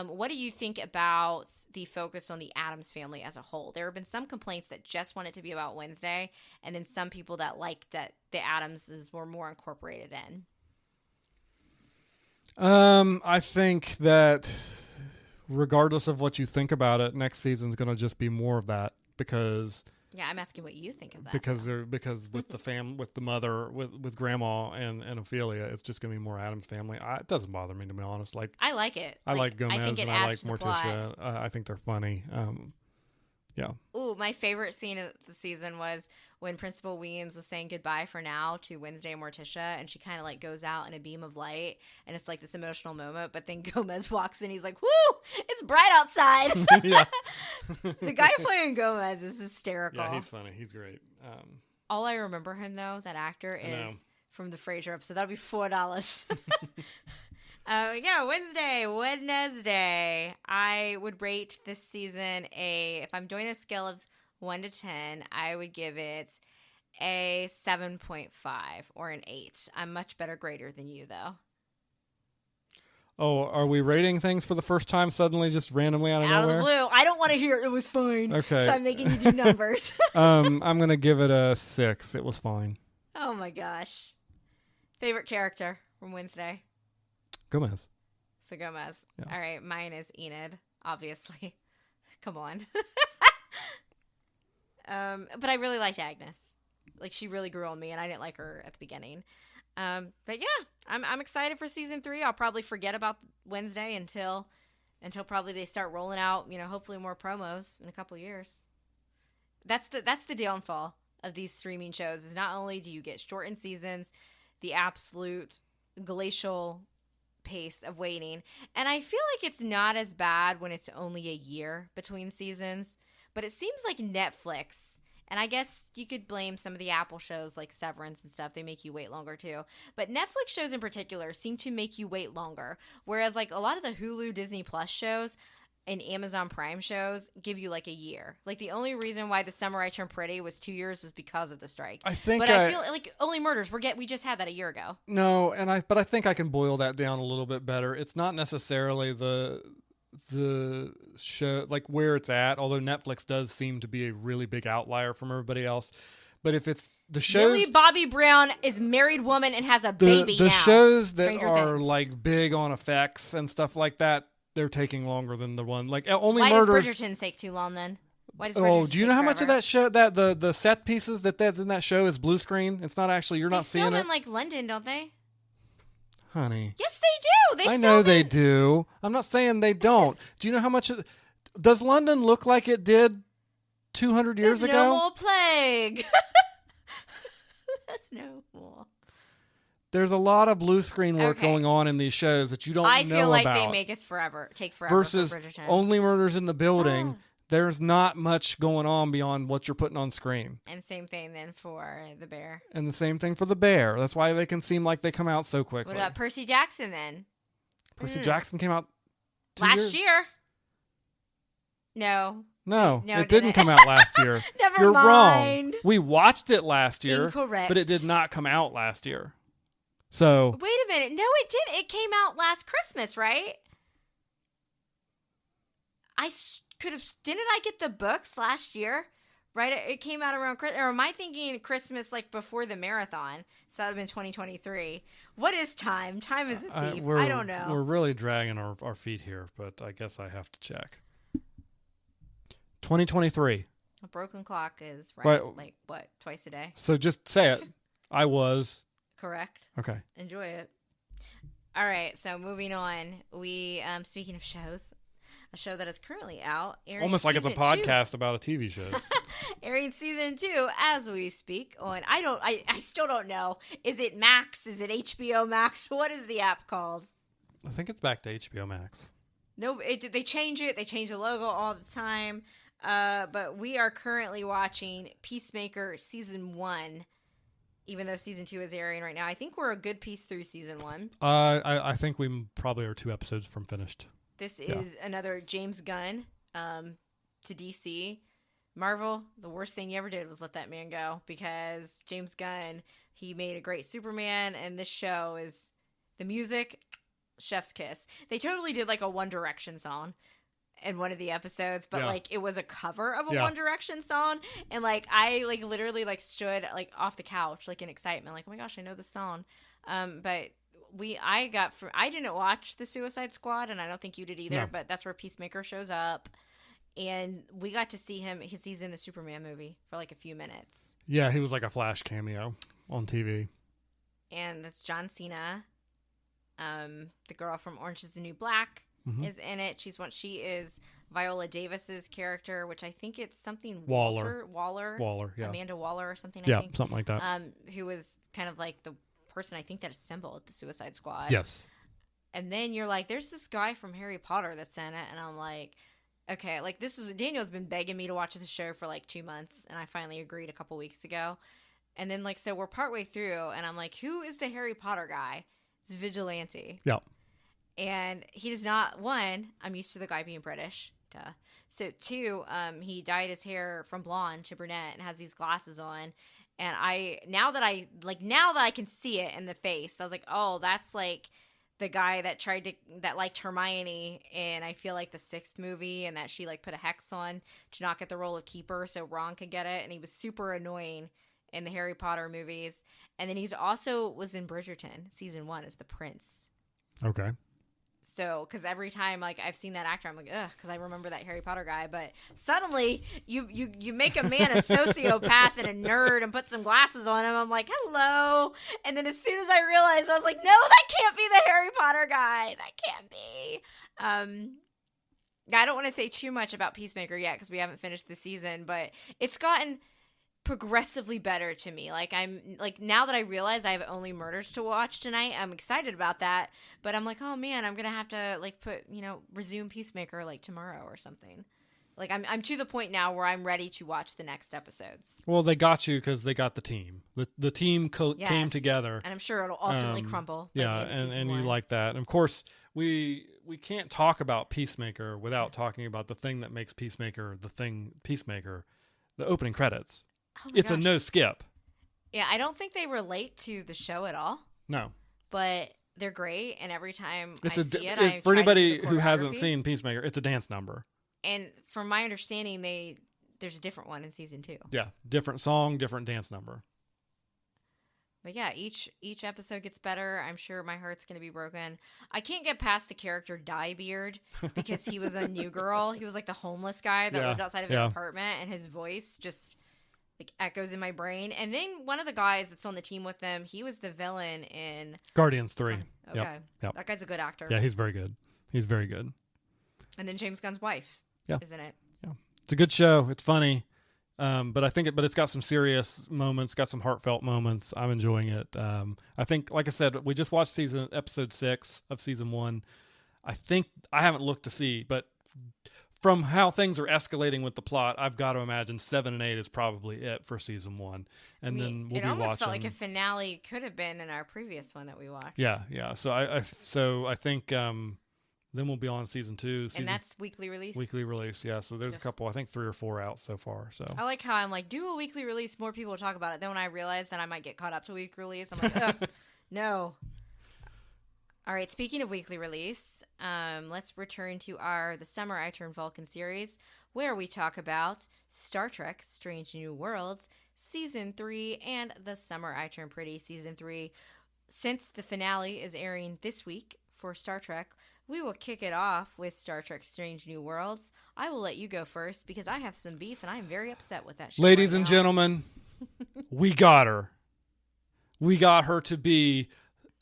What do you think about the focus on the Addams family as a whole? There have been some complaints that just want it to be about Wednesday, and then some people that like that the Addamses were more incorporated in. I think that regardless of what you think about it, next season's going to just be more of that because. Yeah, I'm asking what you think of that. Because with the with the mother, with Grandma and Ophelia, it's just gonna be more Addams family. It doesn't bother me, to be honest. Like I like it. I like Gomez and I like Morticia. I think they're funny. Yeah. Ooh, my favorite scene of the season was when Principal Williams was saying goodbye for now to Wednesday and Morticia, and she kind of like goes out in a beam of light, and it's like this emotional moment. But then Gomez walks in, he's like, "Woo, it's bright outside." Yeah. The guy playing Gomez is hysterical. Yeah, he's funny. He's great. All I remember him though, that actor, is from the Frasier episode. That'll be $4. Yeah, Wed-Nes-Day. I would rate this season if I'm doing a scale of 1 to 10, I would give it a 7.5 or an 8. I'm much better grader than you, though. Oh, are we rating things for the first time suddenly, just randomly out of nowhere? Out of the blue. I don't want to hear it was fine. Okay. So I'm making you do numbers. I'm going to give it a 6. It was fine. Oh, my gosh. Favorite character from Wednesday? Gomez. So Gomez. Yeah. All right. Mine is Enid, obviously. Come on. But I really liked Agnes. Like, she really grew on me, and I didn't like her at the beginning. But yeah, I'm excited for season 3. I'll probably forget about Wednesday until probably they start rolling out, hopefully more promos in a couple years. That's the downfall of these streaming shows is not only do you get shortened seasons, the absolute glacial pace of waiting. And I feel like it's not as bad when it's only a year between seasons, but it seems like Netflix, and I guess you could blame some of the Apple shows like Severance and stuff, they make you wait longer too. But Netflix shows in particular seem to make you wait longer, whereas like a lot of the Hulu, Disney Plus shows and Amazon Prime shows give you like a year. Like the only reason why The Summer I Turned Pretty was 2 years was because of the strike. I think, but I feel like Only Murders we just had that a year ago. No, but I think I can boil that down a little bit better. It's not necessarily the show like where it's at, although Netflix does seem to be a really big outlier from everybody else. But if it's the shows, Millie Bobby Brown is a married woman and has a baby now. The shows that Stranger are Things. like big on effects and stuff like that, they're taking longer than the one like Only Why Murders. does Bridgerton take too long then? Why does Oh, Bridgerton do you take know how much of forever? that show that the set pieces that's in that show is blue screen? It's not actually not They seeing film it, in like London, don't they? honey. Yes, they do. I know they do. I'm not saying they don't. Do you know how much? Does London look like it did 200 years There's ago? no more plague. There's no more. There's a lot of blue screen work Okay. going on in these shows that you don't know about. I feel like they make us take forever versus for Bridgerton. Only Murders in the Building. There's not much going on beyond what you're putting on screen. And same thing then for The Bear. And the same thing for The Bear. That's why they can seem like they come out so quickly. What about Percy Jackson then? Percy Jackson came out 2 Last years? year? No. No, No, it didn't didn't. come out last year. Never You're mind. wrong. We watched it last year, Incorrect. but it did not come out last year. So Wait a minute. No, it didn't. It came out last Christmas, right? Didn't I get the books last year? Right? It came out around Christmas. Or am I thinking Christmas like before the marathon? So that would have been 2023. What is time? Time is a thief. I don't know. We're really dragging our feet here, but I guess I have to check. 2023. A broken clock is Right. like what? Twice a day? So just say it. I was. Correct. Okay. Enjoy it. All right. So moving on. We speaking of shows, a show that is currently out. Airing Almost like it's a season podcast about a TV show. 2, airing season 2 as we speak on. I still don't know. Is it Max? Is it HBO Max? What is the app called? I think it's back to HBO Max. No, they change it. They change the logo all the time. But we are currently watching Peacemaker season 1, even though season 2 is airing right now. I think we're a good piece through season 1. I think we probably are 2 episodes from finished. This is another James Gunn to DC Marvel, the worst thing you ever did was let that man go, because James Gunn, he made a great Superman, and this show is the music, chef's kiss. They totally did like a One Direction song in one of the episodes, but like it was a cover of a One Direction song, and like I like literally like stood like off the couch like in excitement, like, oh my gosh, I know this song. But I didn't watch the Suicide Squad, and I don't think you did either. No. But that's where Peacemaker shows up, and we got to see him. He's in the Superman movie for like a few minutes. Yeah, he was like a flash cameo on TV. And that's John Cena. The girl from Orange Is the New Black is in it. She is Viola Davis's character, which I think it's something Waller, yeah. Amanda Waller or something. Yeah, I think. Something like that. Who was kind of like the person I think that assembled the Suicide Squad. Yes. And then you're like, there's this guy from Harry Potter that's in it, and I'm like, okay, like Daniel's been begging me to watch the show for like 2 months, and I finally agreed a couple weeks ago. And then like, so we're partway through, and I'm like, who is the Harry Potter guy? It's Vigilante. Yeah. And he does not, one, I'm used to the guy being British. Duh. So two, he dyed his hair from blonde to brunette and has these glasses on. And now that I can see it in the face, I was like, oh, that's like the guy that liked Hermione in, I feel like, the 6th movie, and that she like put a hex on to not get the role of Keeper so Ron could get it. And he was super annoying in the Harry Potter movies. And then he's also was in Bridgerton season 1 as the prince. Okay. So, because every time like I've seen that actor, I'm like, ugh, because I remember that Harry Potter guy. But suddenly, you make a man a sociopath and a nerd and put some glasses on him. I'm like, hello. And then as soon as I realized, I was like, no, that can't be the Harry Potter guy. That can't be. I don't want to say too much about Peacemaker yet because we haven't finished the season, but it's gotten progressively better to me. Like, I'm like, now that I realize I have only murders to watch tonight, I'm excited about that, but I'm like, oh man, I'm gonna have to like resume Peacemaker like tomorrow or something. Like, I'm to the point now where I'm ready to watch the next episodes. Well, they got you because they got the team. The team came together, and I'm sure it'll ultimately crumble. Yeah, and you like that. And of course, we can't talk about Peacemaker without talking about the thing that makes Peacemaker Peacemaker, the opening credits. Oh it's gosh. A no skip. Yeah, I don't think they relate to the show at all. No. But they're great, and every time I see it, for anybody who hasn't seen Peacemaker, it's a dance number. And from my understanding, there's a different one in season 2. Yeah, different song, different dance number. But yeah, each episode gets better. I'm sure my heart's going to be broken. I can't get past the character Diebeard because he was a new girl. He was like the homeless guy that lived outside of their apartment, and his voice just like echoes in my brain. And then one of the guys that's on the team with them, he was the villain in Guardians 3. Okay. Yep. That guy's a good actor. Yeah, he's very good. He's very good. And then James Gunn's wife is in it. Yeah. It's a good show. It's funny. But it's got some serious moments, got some heartfelt moments. I'm enjoying it. I think, like I said, we just watched episode 6 of season 1. I think I haven't looked to see, but from how things are escalating with the plot, I've got to imagine 7 and 8 is probably it for season 1. And then we'll be watching. It almost felt like a finale could have been in our previous one that we watched. Yeah. So I think then we'll be on season 2. And that's weekly release? Weekly release, yeah. So there's a couple, I think 3 or 4 out so far. So I like how I'm like, do a weekly release, more people will talk about it. Then when I realize that I might get caught up to weekly release, I'm like, ugh, no. All right, speaking of weekly release, let's return to The Summer I Turned Vulcan series, where we talk about Star Trek Strange New Worlds Season 3 and The Summer I Turned Pretty Season 3. Since the finale is airing this week for Star Trek, we will kick it off with Star Trek Strange New Worlds. I will let you go first because I have some beef and I'm very upset with that show. Ladies and gentlemen, we got her. We got her to be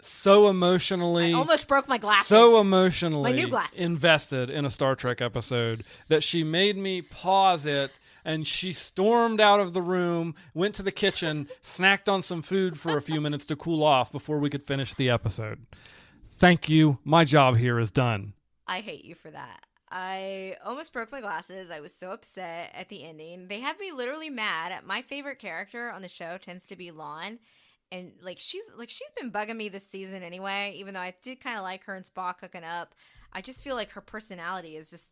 so emotionally... I almost broke my glasses. So emotionally my new glasses. Invested in a Star Trek episode that she made me pause it, and she stormed out of the room, went to the kitchen, snacked on some food for a few minutes to cool off before we could finish the episode. Thank you. My job here is done. I hate you for that. I almost broke my glasses. I was so upset at the ending. They have me literally mad. My favorite character on the show tends to be Lon. And she's been bugging me this season anyway, even though I did kind of like her and Spock hooking up. I just feel like her personality is just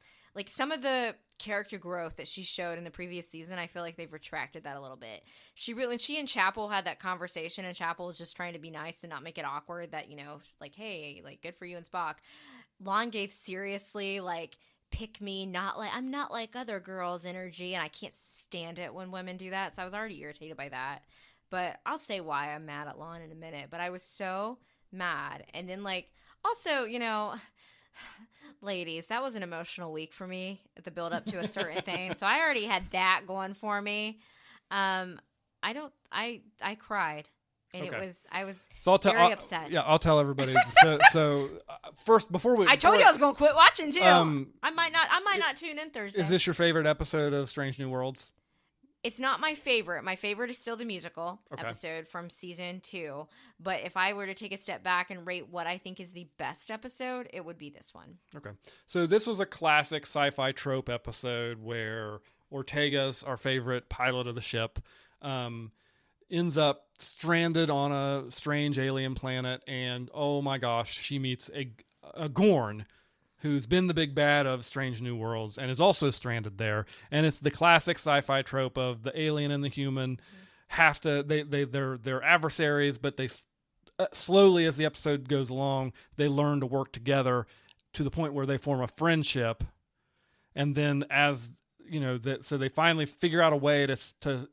some of the character growth that she showed in the previous season. I feel like they've retracted that a little bit. When she and Chapel had that conversation, and Chapel was just trying to be nice and not make it awkward, that hey, good for you and Spock. Lon gave seriously pick me, I'm not like other girls energy, and I can't stand it when women do that. So I was already irritated by that. But I'll say why I'm mad at Lon in a minute. But I was so mad. And then, also, ladies, that was an emotional week for me at the build up to a certain thing. So I already had that going for me. I cried. And okay. I was very upset. Yeah, I'll tell everybody. First, before I told you I was going to quit watching too. I might not tune in Thursday. Is this your favorite episode of Strange New Worlds? It's not my favorite. My favorite is still the musical episode from season 2. But if I were to take a step back and rate what I think is the best episode, it would be this one. Okay. So this was a classic sci-fi trope episode where Ortega's, our favorite pilot of the ship, ends up stranded on a strange alien planet. And oh my gosh, she meets a Gorn, who's been the big bad of Strange New Worlds and is also stranded there. And it's the classic sci-fi trope of the alien and the human have to, they're adversaries, but they slowly, as the episode goes along, they learn to work together to the point where they form a friendship. And then so they finally figure out a way to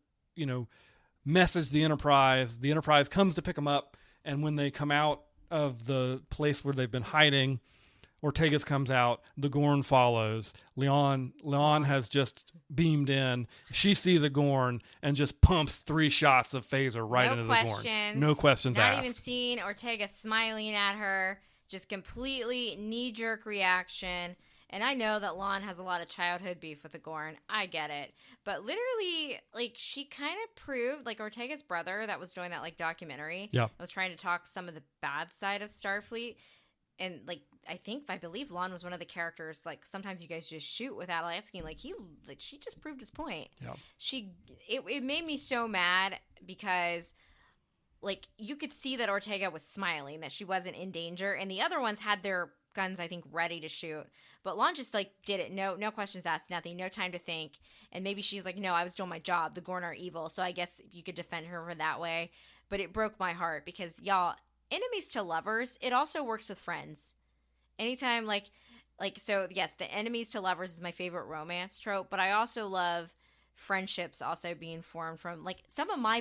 message the Enterprise. The Enterprise comes to pick them up. And when they come out of the place where they've been hiding, Ortega's comes out, the Gorn follows. Leon has just beamed in. She sees a Gorn and just pumps 3 shots of phaser right into the Gorn. No questions asked. Not even seeing Ortega smiling at her. Just completely knee-jerk reaction. And I know that Lon has a lot of childhood beef with the Gorn. I get it. But literally, she kind of proved, Ortega's brother that was doing that, documentary. Yeah. Was trying to talk some of the bad side of Starfleet. And I believe Lon was one of the characters. Sometimes you guys just shoot without asking. She just proved his point. Yeah. It made me so mad because, you could see that Ortega was smiling, that she wasn't in danger, and the other ones had their guns, I think, ready to shoot. But Lon just did it. No questions asked, nothing, no time to think. And maybe she's no, I was doing my job. The Gorn are evil, so I guess you could defend her for that way. But it broke my heart because y'all. Enemies to lovers, it also works with friends. Anytime, so yes, the enemies to lovers is my favorite romance trope, but I also love friendships also being formed from, some of my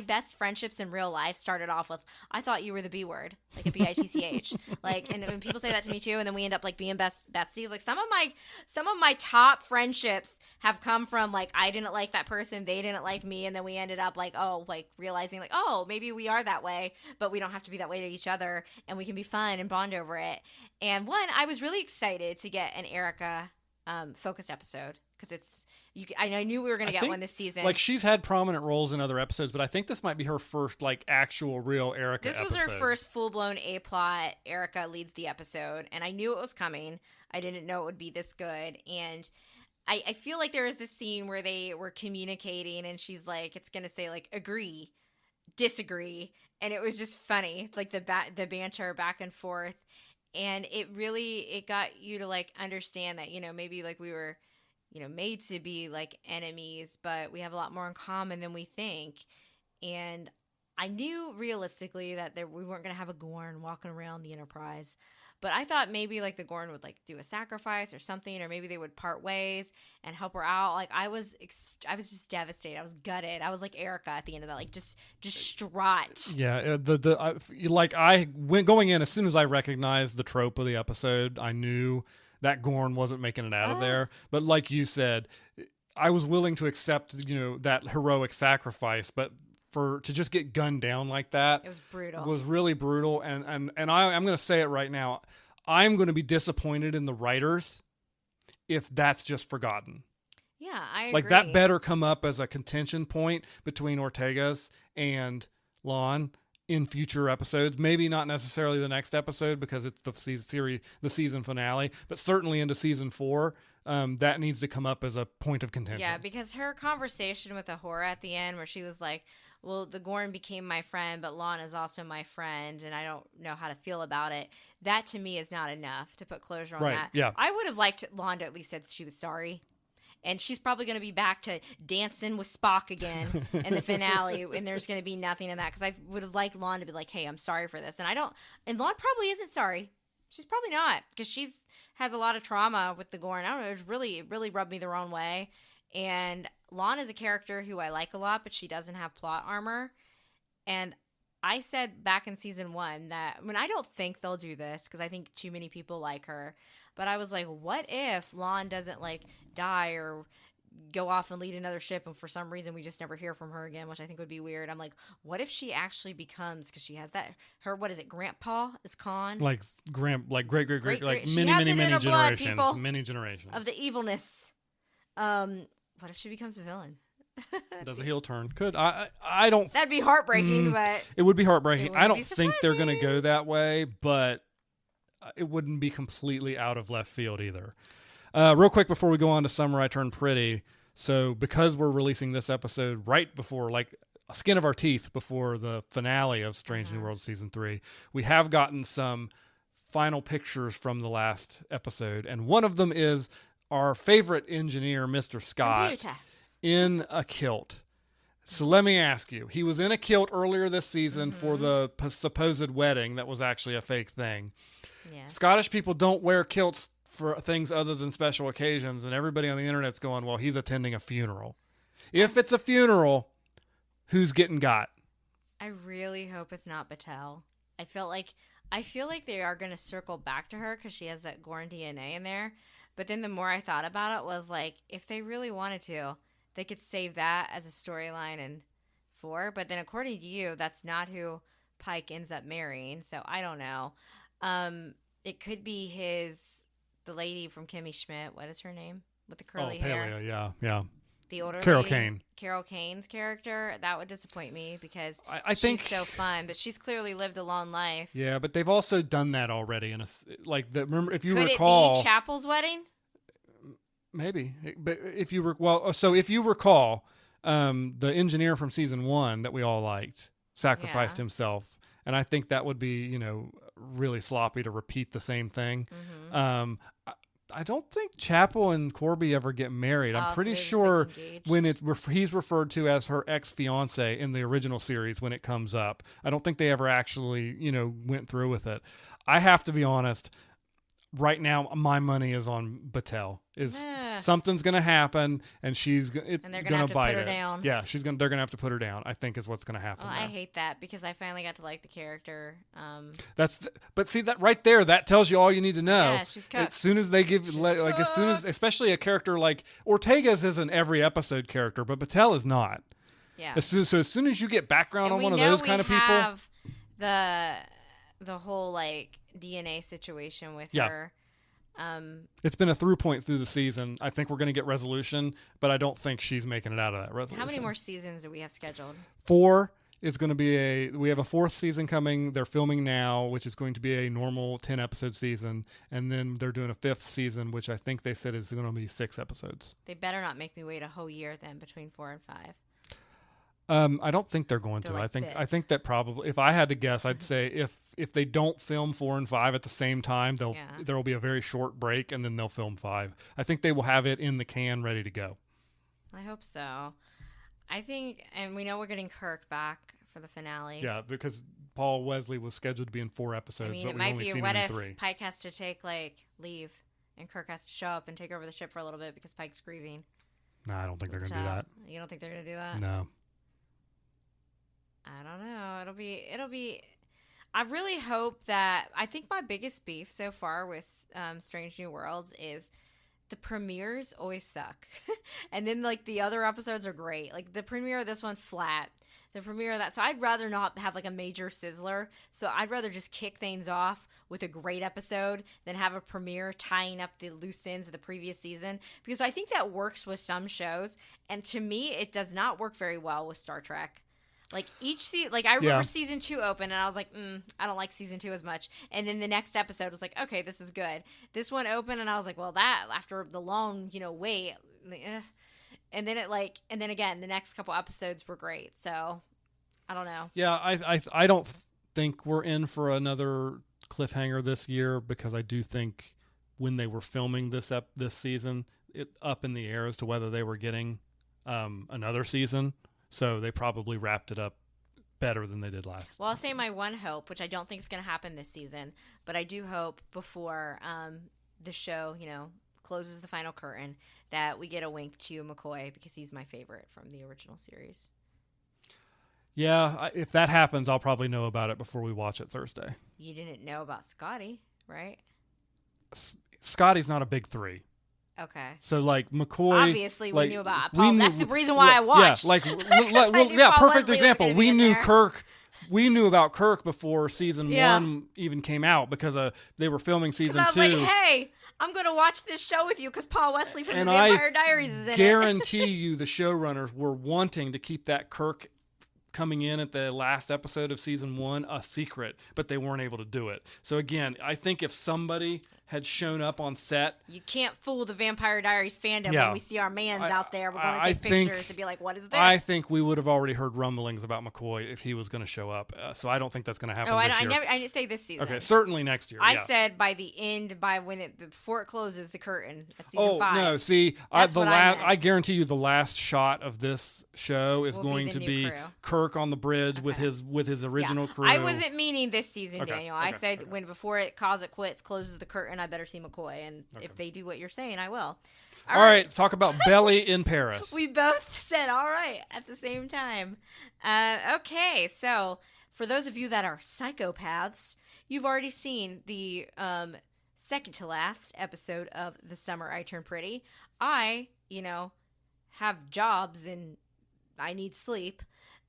best friendships in real life started off with, I thought you were the B word, a BITCH. And when people say that to me too, and then we end up, being besties, some of my top friendships have come from, I didn't like that person, they didn't like me, and then we ended up, realizing, maybe we are that way, but we don't have to be that way to each other, and we can be fun and bond over it. And I was really excited to get an Erica focused episode, because I knew we were going to get one this season. She's had prominent roles in other episodes, but I think this might be her first, actual real Erica episode. This was her first full-blown A-plot. Erica leads the episode, and I knew it was coming. I didn't know it would be this good, and I feel like there was this scene where they were communicating, and she's it's going to say, agree, disagree, and it was just funny, the banter back and forth, and it got you to, understand that, maybe, we were made to be enemies, but we have a lot more in common than we think. And I knew realistically that we weren't going to have a Gorn walking around the Enterprise, but I thought maybe the Gorn would do a sacrifice or something, or maybe they would part ways and help her out. I was just devastated. I was gutted. I was like Erica at the end of that, just distraught. Yeah. I went going in, as soon as I recognized the trope of the episode, I knew that Gorn wasn't making it out of there. But like you said, I was willing to accept, that heroic sacrifice, but to just get gunned down like that, it was brutal. Was really brutal. And I'm going to say it right now. I'm going to be disappointed in the writers if that's just forgotten. Yeah, I agree. That better come up as a contention point between Ortega's and Lon in future episodes. Maybe not necessarily the next episode because it's the season finale, but certainly into season 4, that needs to come up as a point of contention. Yeah, because her conversation with Ahura at the end, where she was like, well, the Gorn became my friend, but Lon is also my friend, and I don't know how to feel about it. That to me is not enough to put closure on that. Yeah. I would have liked Lon to at least said she was sorry. And she's probably going to be back to dancing with Spock again in the finale, and there's going to be nothing in that, because I would have liked Lon to be like, hey, I'm sorry for this. And Lon probably isn't sorry. She's probably not, because she's has a lot of trauma with the Gorn. I don't know, it really rubbed me the wrong way. And Lon is a character who I like a lot, but she doesn't have plot armor. And I said back in season 1 that, I don't think they'll do this, because I think too many people like her. But I was like, what if Lon doesn't, like, die or go off and lead another ship, and for some reason we just never hear from her again, which I think would be weird. I'm like, what if she actually becomes, because she has that, what is it, grandpa is Khan? Like, great, like she many, has many, it in many her blood, generations. people, Many generations. of the evilness. What if she becomes a villain? Does a heel turn? Could. I don't. That'd be heartbreaking, but. It would be heartbreaking. I don't be think they're going to surprising. go that way, but it wouldn't be completely out of left field either. Real quick before we go on to Summer I Turned Pretty. So because we're releasing this episode right before, like, skin of our teeth before the finale of Strange New Worlds Season 3, we have gotten some final pictures from the last episode. And one of them is our favorite engineer, Mr. Scott, Computer. in a kilt. So let me ask you, he was in a kilt earlier this season for the supposed wedding that was actually a fake thing. Yes. Scottish people don't wear kilts for things other than special occasions, and everybody on the internet's going, well, he's attending a funeral. If it's a funeral, who's getting got? I really hope it's not Battelle. I feel like they are going to circle back to her because she has that Gorn DNA in there. But then the more I thought about it was like, if they really wanted to, they could save that as a storyline in 4. But then according to you, that's not who Pike ends up marrying. So I don't know. It could be the lady from Kimmy Schmidt. What is her name? With the curly hair. Paleo, yeah. The older Carol lady, Kane. Carol Kane's character. That would disappoint me because I think she's so fun, but she's clearly lived a long life. Yeah, but they've also done that already remember if you Could recall. it be Chapel's wedding? Maybe, but if you recall, the engineer from season 1 that we all liked sacrificed himself, and I think that would be really sloppy to repeat the same thing. Mm-hmm. I don't think Chapel and Corby ever get married. I'm pretty sure when he's referred to as her ex-fiance in the original series when it comes up. I don't think they ever actually went through with it. I have to be honest. Right now, my money is on Battelle. Something's going to happen, and she's going to bite her down. Yeah, they're going to have to put her down. I think is what's going to happen. I hate that because I finally got to like the character. But see that right there, that tells you all you need to know. Yeah, she's cooked. As soon as they give, especially a character like Ortega's is an every episode character, but Battelle is not. Yeah. As soon as you get background on one of those kind of people, have the whole like DNA situation with her. It's been a through point through the season. I think we're going to get resolution, but I don't think she's making it out of that resolution. How many more seasons do we have scheduled? 4 is going to be we have a 4th season coming. They're filming now, which is going to be a normal 10 episode season. And then they're doing a 5th season, which I think they said is going to be 6 episodes. They better not make me wait a whole year then between 4 and 5. I don't think they're going to. Like I think that probably, if I had to guess, I'd say if they don't film 4 and 5 at the same time, there will be a very short break, and then they'll film 5. I think they will have it in the can, ready to go. I hope so. I think, and we know we're getting Kirk back for the finale. Yeah, because Paul Wesley was scheduled to be in 4 episodes, but we've only seen him in 3. Pike has to take leave, and Kirk has to show up and take over the ship for a little bit because Pike's grieving. No, I don't think they're going to do that. You don't think they're going to do that? No. I don't know. It'll be. I really hope that. I think my biggest beef so far with Strange New Worlds is the premieres always suck, and then like the other episodes are great. Like the premiere of this one flat. The premiere of that. So I'd rather not have like a major sizzler. So I'd rather just kick things off with a great episode than have a premiere tying up the loose ends of the previous season, because I think that works with some shows, and to me it does not work very well with Star Trek. Like I remember season 2 open, and I was like, I don't like season 2 as much. And then the next episode was like, okay, this is good. This one opened, and I was like, well, that after the long, wait, and then again, the next couple episodes were great. So I don't know. Yeah, I don't think we're in for another cliffhanger this year, because I do think when they were filming this season, it up in the air as to whether they were getting another season. So they probably wrapped it up better than they did last. Well, I'll say my one hope, which I don't think is going to happen this season, but I do hope before the show, closes the final curtain, that we get a wink to McCoy, because he's my favorite from the original series. Yeah, if that happens, I'll probably know about it before we watch it Thursday. You didn't know about Scotty, right? Scotty's not a big three. Okay. So, like, McCoy... Obviously, we knew about Paul. That's the reason why I watched. Yeah, perfect example. We knew Kirk... We knew about Kirk before season 1 even came out, because they were filming season 2. I was like, hey, I'm going to watch this show with you because Paul Wesley from the Vampire Diaries is in it. I guarantee you the showrunners were wanting to keep that Kirk coming in at the last episode of season 1 a secret, but they weren't able to do it. So again, I think if somebody had shown up on set... You can't fool the Vampire Diaries fandom when we see our mans out there. We're going to take pictures and be like, what is this? I think we would have already heard rumblings about McCoy if he was going to show up. So I don't think that's going to happen this year. I didn't say this season. Okay, certainly next year. I said by the end, before it closes the curtain at season 5. Oh, no, see, I guarantee you the last shot of this show is going to be Kirk on the bridge with his original crew. I wasn't meaning this season, Daniel. I said when before it calls it quits, closes the curtain, I better see McCoy, and if they do what you're saying, I will. All right, let's talk about Belly in Paris. We both said all right at the same time. Okay, so for those of you that are psychopaths, you've already seen the second to last episode of The Summer I Turned Pretty. I, have jobs and I need sleep,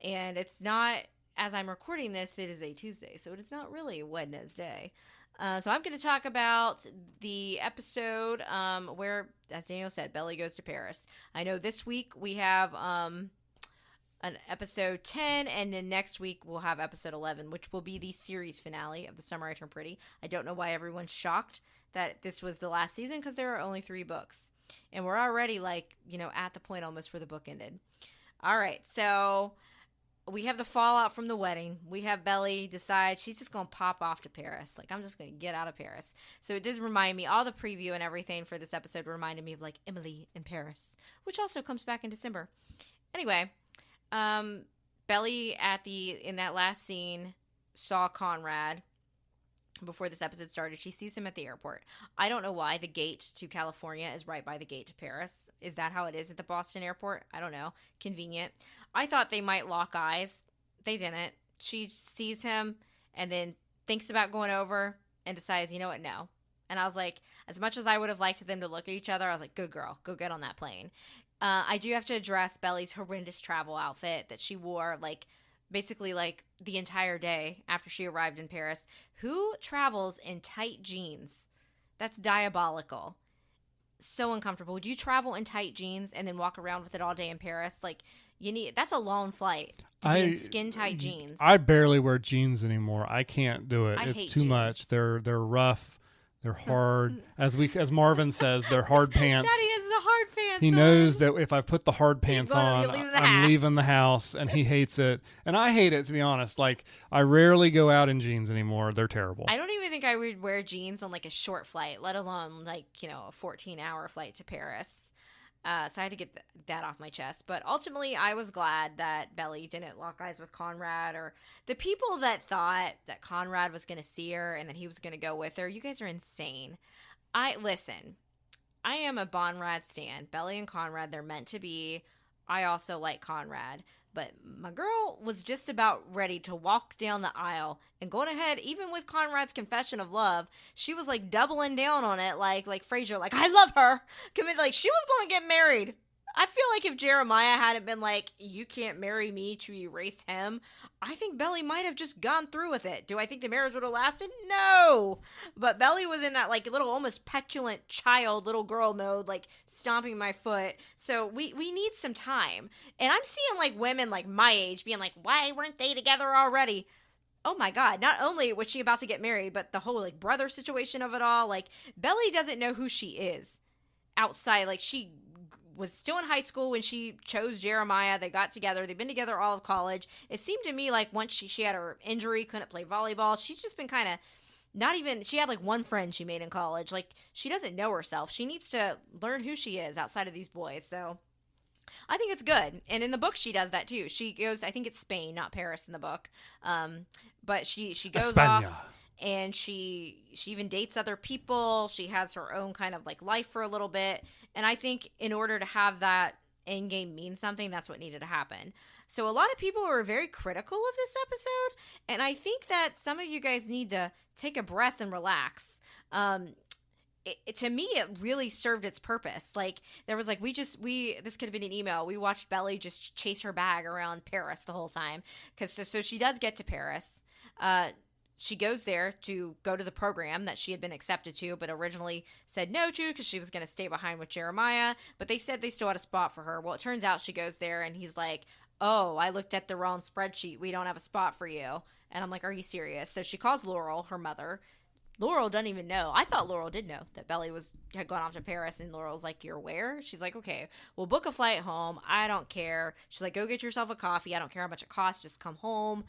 and it's not, as I'm recording this, it is a Tuesday, so it is not really Wed-Nes-Day. So I'm going to talk about the episode where, as Daniel said, Belly goes to Paris. I know this week we have an episode 10, and then next week we'll have episode 11, which will be the series finale of The Summer I Turned Pretty. I don't know why everyone's shocked that this was the last season, because there are only 3 books. And we're already, at the point almost where the book ended. All right, so... we have the fallout from the wedding. We have Belly decide she's just going to pop off to Paris. I'm just going to get out of Paris. So it does remind me, all the preview and everything for this episode reminded me of, Emily in Paris, which also comes back in December. Anyway, Belly in that last scene saw Conrad before this episode started. She sees him at the airport. I don't know why the gate to California is right by the gate to Paris. Is that how it is at the Boston airport? I don't know. Convenient. I thought they might lock eyes. They didn't. She sees him and then thinks about going over and decides, you know what, no. And I was like, as much as I would have liked them to look at each other, I was like, good girl, go get on that plane. I do have to address Belly's horrendous travel outfit that she wore, basically the entire day after she arrived in Paris. Who travels in tight jeans? That's diabolical. So uncomfortable. Would you travel in tight jeans and then walk around with it all day in Paris? That's a long flight to be in skin tight jeans. I barely wear jeans anymore. I can't do it. It's too much. They're rough. They're hard. As Marvin says, they're hard pants. Daddy has the hard pants. He knows that if I put the hard pants on, I'm leaving the house, and he hates it. And I hate it, to be honest. I rarely go out in jeans anymore. They're terrible. I don't even think I would wear jeans on a short flight, let alone a 14-hour flight to Paris. So I had to get that off my chest. But ultimately, I was glad that Belly didn't lock eyes with Conrad, or the people that thought that Conrad was going to see her and that he was going to go with her. You guys are insane. Listen, I am a Bonrad stan. Belly and Conrad, they're meant to be. I also like Conrad. But my girl was just about ready to walk down the aisle and going ahead, even with Conrad's confession of love, she was doubling down on it, like Frasier, I love her. She was going to get married. I feel like if Jeremiah hadn't been you can't marry me to erase him, I think Belly might have just gone through with it. Do I think the marriage would have lasted? No. But Belly was in that little almost petulant child, little girl mode, stomping my foot. So we need some time. And I'm seeing women my age being why weren't they together already? Oh my God, not only was she about to get married, but the whole brother situation of it all, Belly doesn't know who she is outside. She was still in high school when she chose Jeremiah. They got together. They've been together all of college. It seemed to me like once she had her injury, couldn't play volleyball. She's just been kind of not even, she had like one friend she made in college. Like, she doesn't know herself. She needs to learn who she is outside of these boys. So I think it's good. And in the book, she does that too. She goes, I think it's Spain, not Paris in the book. But she goes España. off and she even dates other people. She has her own kind of like life for a little bit. And I think in order to have that end game mean something, that's what needed to happen. So a lot of people were very critical of this episode. And I think that some of you guys need to take a breath and relax. To me, it really served its purpose. Like, there was like, this could have been an email. We watched Belly just chase her bag around Paris the whole time. So she does get to Paris. She goes there to go to the program that she had been accepted to, but originally said no to because she was going to stay behind with Jeremiah. But they said they still had a spot for her. Well, it turns out she goes there and he's like, oh, I looked at the wrong spreadsheet. We don't have a spot for you. And I'm like, are you serious? So she calls Laurel, her mother. Laurel doesn't even know. I thought Laurel did know that Belly had gone off to Paris, and Laurel's like, you're where? She's like, okay, we'll book a flight home. I don't care. She's like, go get yourself a coffee. I don't care how much it costs. Just come home,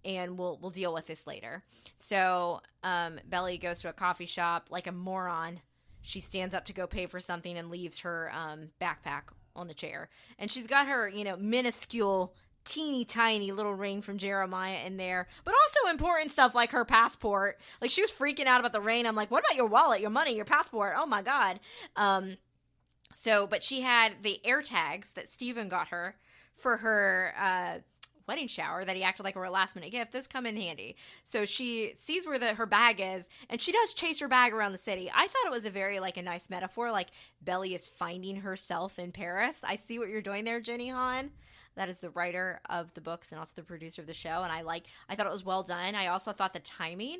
and we'll deal with this later. So Belly goes to a coffee shop like a moron. She stands up to go pay for something and leaves her backpack on the chair. And she's got her, minuscule, teeny tiny little ring from Jeremiah in there, but also important stuff like her passport. Like, she was freaking out about the rain. I'm like, what about your wallet, your money, your passport? Oh my God. But she had the air tags that Steven got her for her wedding shower that he acted like were a last minute gift. Those come in handy. So she sees where her bag is, and she does chase her bag around the city. I thought it was a nice metaphor. Like, Belly is finding herself in Paris. I see what you're doing there, Jenny Han. That is the writer of the books and also the producer of the show. And I thought it was well done. I also thought the timing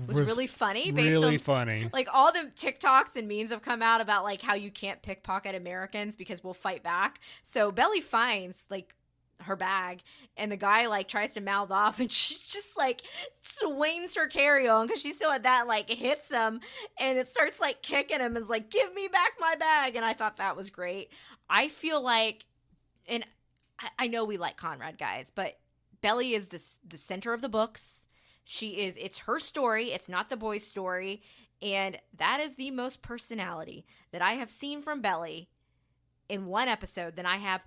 was really funny. Funny. Like, all the TikToks and memes have come out about like how you can't pickpocket Americans because we'll fight back. So Belly finds like her bag, and the guy like tries to mouth off, and she just like swings her carry-on because she still had that, like hits him, and it starts like kicking him and is like, give me back my bag. And I thought that was great. I feel like, and I know we like Conrad, guys, but Belly is the center of the books. It's her story. It's not the boy's story. And that is the most personality that I have seen from Belly in one episode than I have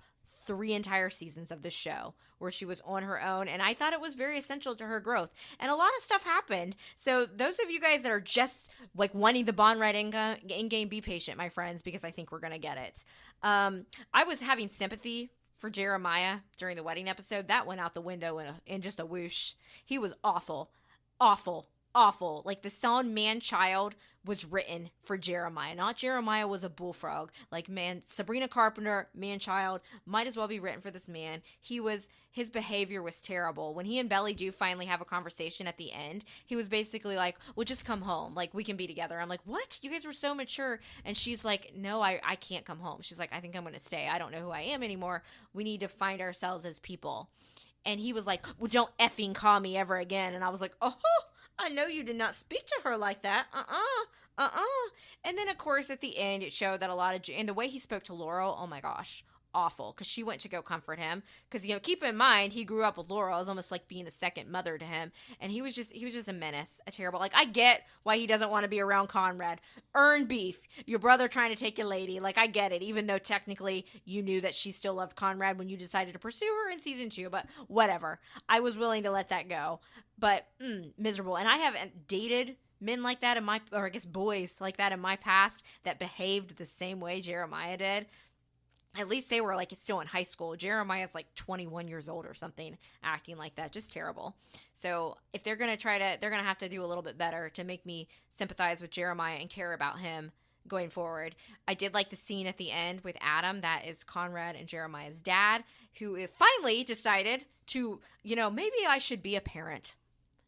3 entire seasons of the show, where she was on her own. And I thought it was very essential to her growth. And a lot of stuff happened. So those of you guys that are just like wanting the Bond Red in-game, be patient, my friends, because I think we're going to get it. I was having sympathy for Jeremiah during the wedding episode. That went out the window in just a whoosh. He was awful. Like, the song Man Child was written for Jeremiah. Not Jeremiah was a bullfrog. Like, Sabrina Carpenter, Man Child, might as well be written for this man. His behavior was terrible. When he and Belly do finally have a conversation at the end, he was basically like, well, just come home. Like, we can be together. I'm like, what? You guys were so mature. And she's like, no, I can't come home. She's like, I think I'm going to stay. I don't know who I am anymore. We need to find ourselves as people. And he was like, well, don't effing call me ever again. And I was like, oh, I know you did not speak to her like that. And then, of course, at the end, it showed that and the way he spoke to Laurel, oh my gosh, awful. Because she went to go comfort him. Because, keep in mind, he grew up with Laurel. It was almost like being a second mother to him. And he was just a menace, a terrible. Like, I get why he doesn't want to be around Conrad. Earn beef. Your brother trying to take your lady. Like, I get it. Even though technically you knew that she still loved Conrad when you decided to pursue her in season 2. But whatever. I was willing to let that go. But miserable. And I haven't dated men like that boys like that in my past that behaved the same way Jeremiah did. At least they were like still in high school. Jeremiah's like 21 years old or something, acting like that. Just terrible. So if they're going to they're going to have to do a little bit better to make me sympathize with Jeremiah and care about him going forward. I did like the scene at the end with Adam, that is Conrad and Jeremiah's dad, who finally decided to, maybe I should be a parent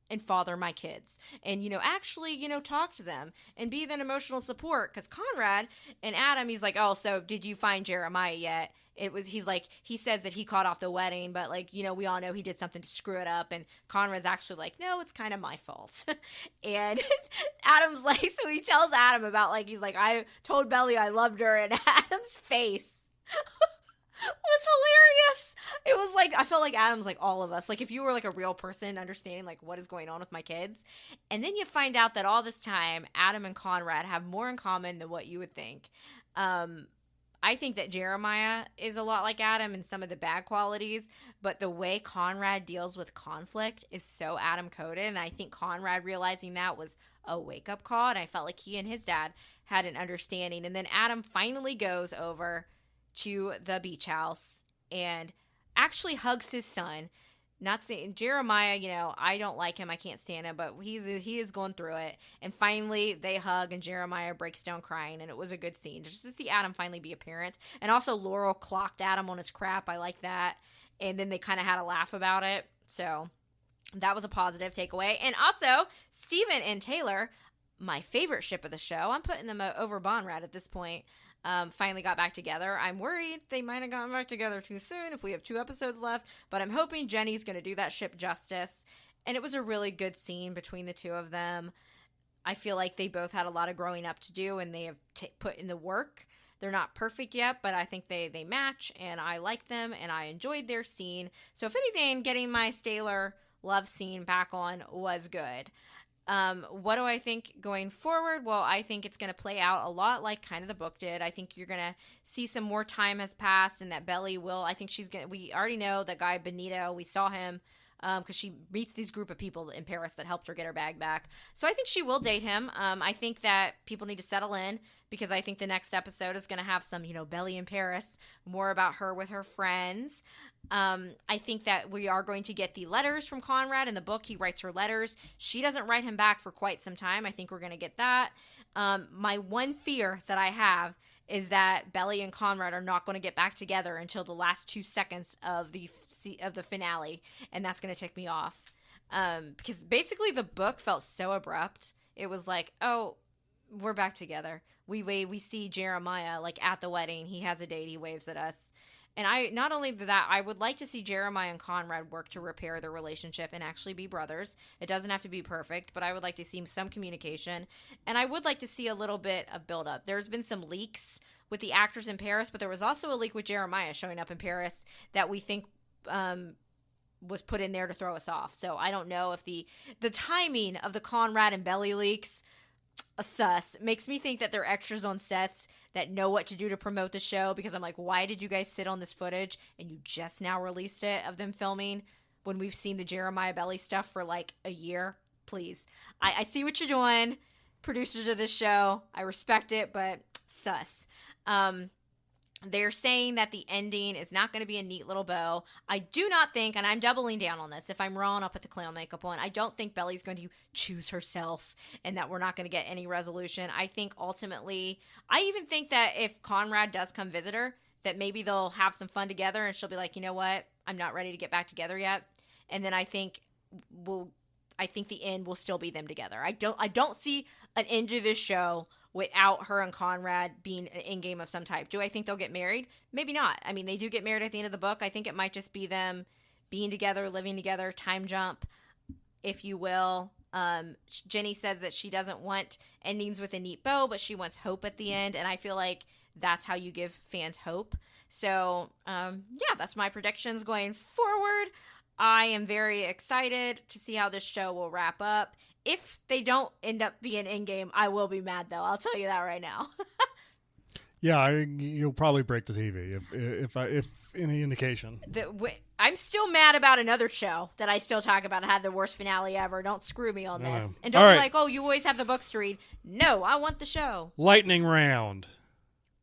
and father my kids and, actually, talk to them and be an emotional support. Because Conrad and Adam, he's like, oh, so did you find Jeremiah yet? He says that he caught off the wedding, but we all know he did something to screw it up. And Conrad's actually like, no, it's kind of my fault. And Adam's like, so he tells Adam about he's like, I told Belly I loved her, and Adam's face was hilarious. It was like, I felt like Adam's like all of us. Like if you were like a real person understanding like what is going on with my kids. And then you find out that all this time, Adam and Conrad have more in common than what you would think. I think that Jeremiah is a lot like Adam in some of the bad qualities, but the way Conrad deals with conflict is so Adam coded. And I think Conrad realizing that was a wake up call. And I felt like he and his dad had an understanding. And then Adam finally goes over to the beach house and actually hugs his son. Not saying Jeremiah, I don't like him, I can't stand him, but he is going through it. And finally they hug and Jeremiah breaks down crying, and it was a good scene just to see Adam finally be a parent. And also Laurel clocked Adam on his crap. I like that. And then they kind of had a laugh about it. So that was a positive takeaway. And also Steven and Taylor, my favorite ship of the show. I'm putting them over Bonrad at this point. Finally got back together. I'm worried they might have gotten back together too soon if we have 2 episodes left, but I'm hoping Jenny's going to do that ship justice. And it was a really good scene between the two of them. I feel like they both had a lot of growing up to do, and they have put in the work. They're not perfect yet, but I think they match, and I like them, and I enjoyed their scene. So if anything, getting my Staylor love scene back on was good. What do I think going forward? Well, I think it's going to play out a lot like kind of the book did. I think you're going to see some more time has passed, and that Belly will, I think she's going to, we already know that guy Benito, we saw him, because she meets these group of people in Paris that helped her get her bag back. So I think she will date him. I think that people need to settle in, because I think the next episode is going to have some, Belly in Paris, more about her with her friends. I think that we are going to get the letters from Conrad. In the book, he writes her letters. She doesn't write him back for quite some time. I think we're going to get that. My one fear that I have is that Belly and Conrad are not going to get back together until the last 2 seconds of the finale, and that's going to tick me off. Because basically the book felt so abrupt. It was like, oh, we're back together. We see Jeremiah like at the wedding. He has a date. He waves at us. And not only that, I would like to see Jeremiah and Conrad work to repair their relationship and actually be brothers. It doesn't have to be perfect, but I would like to see some communication. And I would like to see a little bit of build-up. There's been some leaks with the actors in Paris, but there was also a leak with Jeremiah showing up in Paris that we think was put in there to throw us off. So I don't know if the timing of the Conrad and Belly leaks sus makes me think that they're extras on sets that know what to do to promote the show, because I'm like, why did you guys sit on this footage and you just now released it of them filming when we've seen the Jeremiah Belly stuff for like a year? Please. I see what you're doing, producers of this show. I respect it, but sus. They're saying that the ending is not going to be a neat little bow. I do not think, and I'm doubling down on this, if I'm wrong, I'll put the clown makeup on. I don't think Belly's going to choose herself and that we're not going to get any resolution. I think ultimately, I even think that if Conrad does come visit her, that maybe they'll have some fun together and she'll be like, you know what? I'm not ready to get back together yet. And then I think the end will still be them together. I don't see an end to this show without her and Conrad being an in-game of some type. Do I think they'll get married? Maybe not. I mean, they do get married at the end of the book. I think it might just be them being together, living together, time jump, if you will. Jenny says that she doesn't want endings with a neat bow, but she wants hope at the end, and I feel like that's how you give fans hope. So, that's my predictions going forward. I am very excited to see how this show will wrap up. If they don't end up being in-game, I will be mad, though. I'll tell you that right now. Yeah, you'll probably break the TV if any indication. I'm still mad about another show that I still talk about. It had the worst finale ever. Don't screw me on this. And don't be like, oh, you always have the books to read. No, I want the show. Lightning round.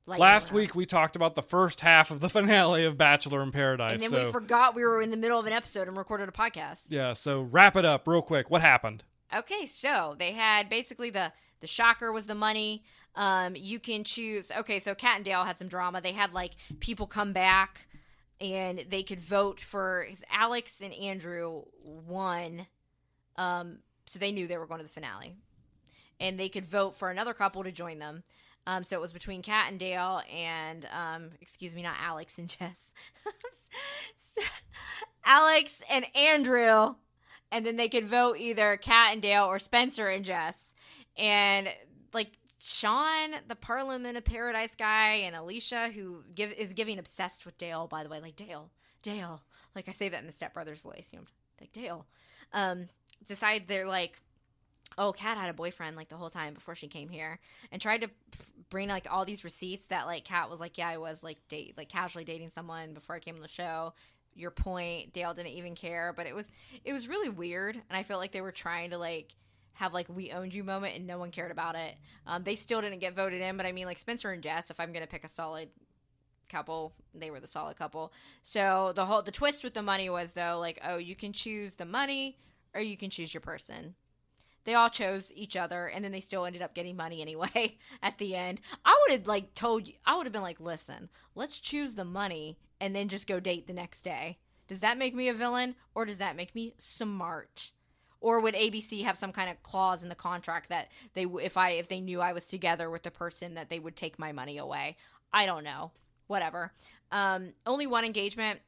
Last week we talked about the first half of the finale of Bachelor in Paradise. And then we forgot we were in the middle of an episode and recorded a podcast. Yeah, so wrap it up real quick. What happened? Okay, so they had basically the shocker was the money. You can choose. Okay, so Kat and Dale had some drama. They had like people come back and they could vote for Alex and Andrew won. So they knew they were going to the finale. And they could vote for another couple to join them. So it was between Kat and Dale and, not Alex and Jess. Alex and Andrew. And then they could vote either Kat and Dale or Spencer and Jess. And, Sean, the Parliament of Paradise guy, and Alicia, who is giving obsessed with Dale, by the way, like Dale. Like I say that in the Step Brothers voice, you know, like Dale. Decide they're like, oh, Kat had a boyfriend like the whole time before she came here, and tried to bring like all these receipts that like Kat was like, yeah, I was like casually dating someone before I came on the show. Your point, Dale didn't even care, but it was really weird, and I felt like they were trying to like have like we owned you moment, and no one cared about it. They still didn't get voted in, but I mean like Spencer and Jess, if I'm gonna pick a solid couple, they were the solid couple. So the twist with the money was though like, oh, you can choose the money or you can choose your person. They all chose each other, and then they still ended up getting money anyway at the end. I would have like I would have been like, listen, let's choose the money and then just go date the next day. Does that make me a villain, or does that make me smart? Or would ABC have some kind of clause in the contract that if they knew I was together with the person, that they would take my money away? I don't know. Whatever. Only one engagement,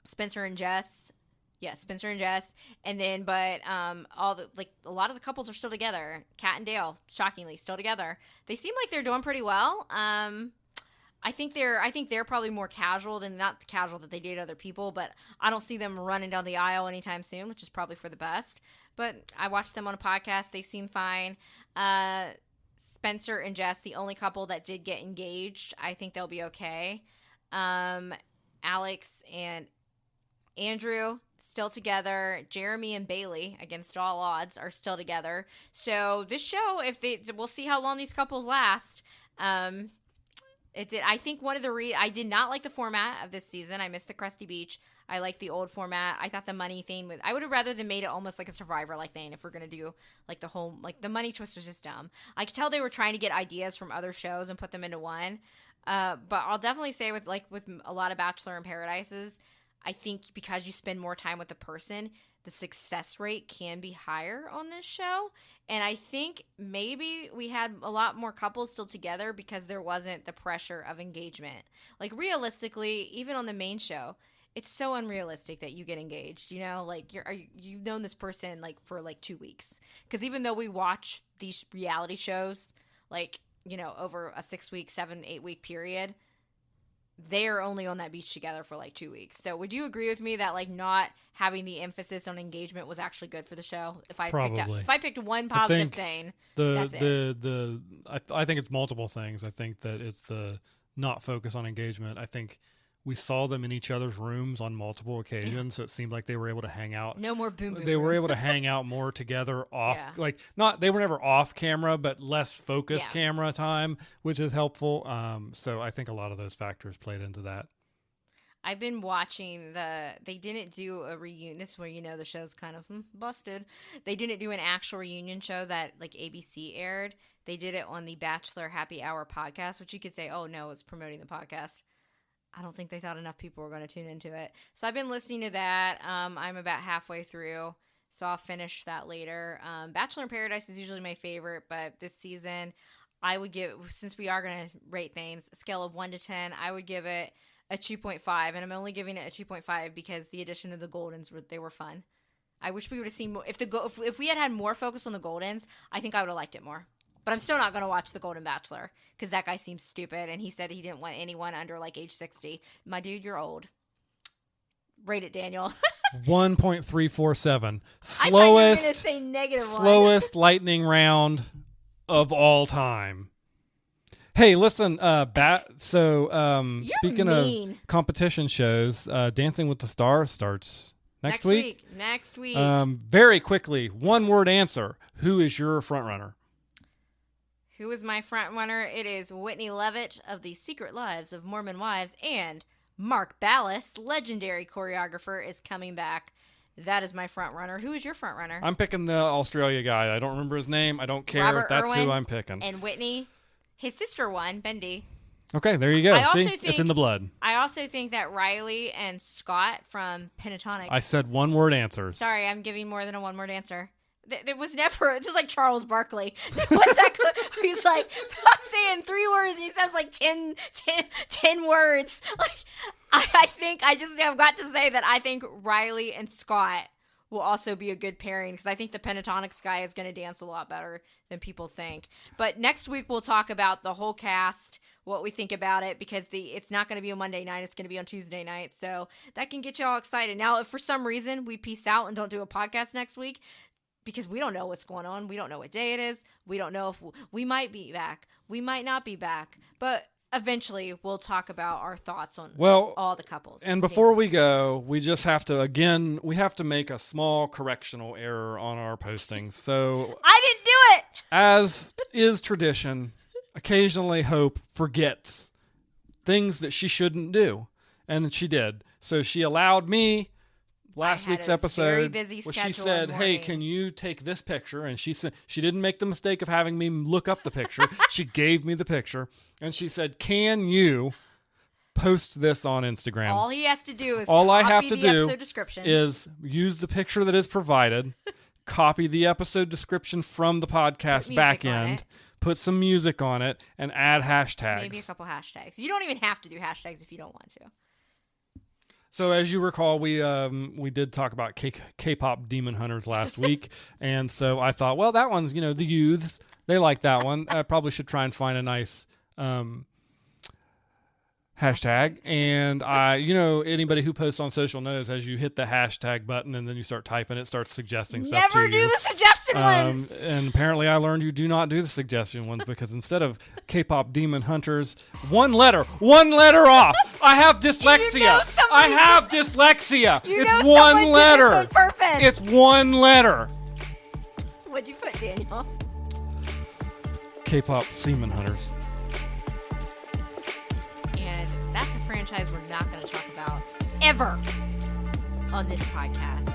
Spencer and Jess. Yes, Spencer and Jess. And then, but a lot of the couples are still together. Kat and Dale, shockingly, still together. They seem like they're doing pretty well. I think they're probably more casual than not casual that they date other people, but I don't see them running down the aisle anytime soon, which is probably for the best. But I watched them on a podcast. They seem fine. Spencer and Jess, the only couple that did get engaged. I think they'll be okay. Alex and Andrew, still together. Jeremy and Bailey, against all odds, are still together. So this show, we'll see how long these couples last. It did. I think one of the I did not like the format of this season. I missed the Krusty Beach. I like the old format. I thought the money thing I would have rather than made it almost like a Survivor-like thing. If we're gonna do like the whole the money twist was just dumb. I could tell they were trying to get ideas from other shows and put them into one. But I'll definitely say with a lot of Bachelor in Paradises, I think because you spend more time with the person, the success rate can be higher on this show. And I think maybe we had a lot more couples still together because there wasn't the pressure of engagement. Like realistically, even on the main show, it's so unrealistic that you get engaged, you know, like you've known this person like for like 2 weeks. Because even though we watch these reality shows, like, you know, over a 6 week, 7, 8 week period, they are only on that beach together for like 2 weeks. So would you agree with me that like not having the emphasis on engagement was actually good for the show? If I picked one positive thing, that's it. I think it's multiple things. I think that it's the not focus on engagement. I think we saw them in each other's rooms on multiple occasions, so it seemed like they were able to hang out. No more boom. They were able to hang out more together off, they were never off camera, but less focused camera time, which is helpful. So I think a lot of those factors played into that. I've been watching they didn't do a reunion. This is where you know the show's kind of busted. They didn't do an actual reunion show that like ABC aired. They did it on the Bachelor Happy Hour podcast, which you could say, oh no, it's promoting the podcast. I don't think they thought enough people were going to tune into it. So I've been listening to that. I'm about halfway through, so I'll finish that later. Bachelor in Paradise is usually my favorite, but this season I would give, since we are going to rate things, a scale of 1 to 10, I would give it a 2.5, and I'm only giving it a 2.5 because the addition of the Goldens, they were fun. I wish we would have seen more. If we had more focus on the Goldens, I think I would have liked it more. But I'm still not going to watch The Golden Bachelor because that guy seems stupid, and he said he didn't want anyone under, like, age 60. My dude, you're old. Rate it, Daniel. 1.347. I thought you were going to say negative one. Slowest lightning round of all time. Hey, listen, speaking mean. of competition shows, Dancing with the Stars starts next week. Next week. Very quickly, one-word answer. Who is your front runner? Who is my front runner? It is Whitney Levitt of The Secret Lives of Mormon Wives, and Mark Ballas, legendary choreographer, is coming back. That is my front runner. Who is your front runner? I'm picking the Australia guy. I don't remember his name. I don't care. Robert That's Irwin who I'm picking. And Whitney, his sister won, Bendy. Okay, there you go. See, it's in the blood. I also think that Riley and Scott from Pentatonics. I said one-word answers. Sorry, I'm giving more than a one-word answer. There was never, it's just like Charles Barkley. What's that? He's like, I'm saying 3 words, he says like 10 words. Like, I think, I've got to say that I think Riley and Scott will also be a good pairing because I think the Pentatonics guy is going to dance a lot better than people think. But next week we'll talk about the whole cast, what we think about it, because it's not going to be on Monday night, it's going to be on Tuesday night, so that can get you all excited. Now, if for some reason we peace out and don't do a podcast next week, because we don't know what's going on, we don't know what day it is, we don't know if we might be back, we might not be back, but eventually we'll talk about our thoughts on all the couples. And before we go, we just have to make a small correctional error on our postings. So I didn't do it! As is tradition, occasionally Hope forgets things that she shouldn't do. And she did. So she allowed me last week's episode where she said, hey, can you take this picture? And she said she didn't make the mistake of having me look up the picture. She gave me the picture and she said, can you post this on Instagram? All he has to do is all I copy have to the do episode description. Is use the picture that is provided, copy the episode description from the podcast back end, put some music on it, and add hashtags. Maybe a couple hashtags. You don't even have to do hashtags if you don't want to. So as you recall, we did talk about K-pop Demon Hunters last week, and so I thought, well, that one's, the youths, they like that one. I probably should try and find a nice hashtag. And anybody who posts on social knows, as you hit the hashtag button and then you start typing, it starts suggesting stuff to you. Never do the suggestion ones. And apparently I learned you do not do the suggestion ones because instead of K-pop Demon Hunters, one letter off. I have dyslexia. I have dyslexia. It's one letter. On purpose. It's one letter. What'd you put, Daniel? K-pop Semen Hunters. And that's a franchise we're not going to talk about ever on this podcast.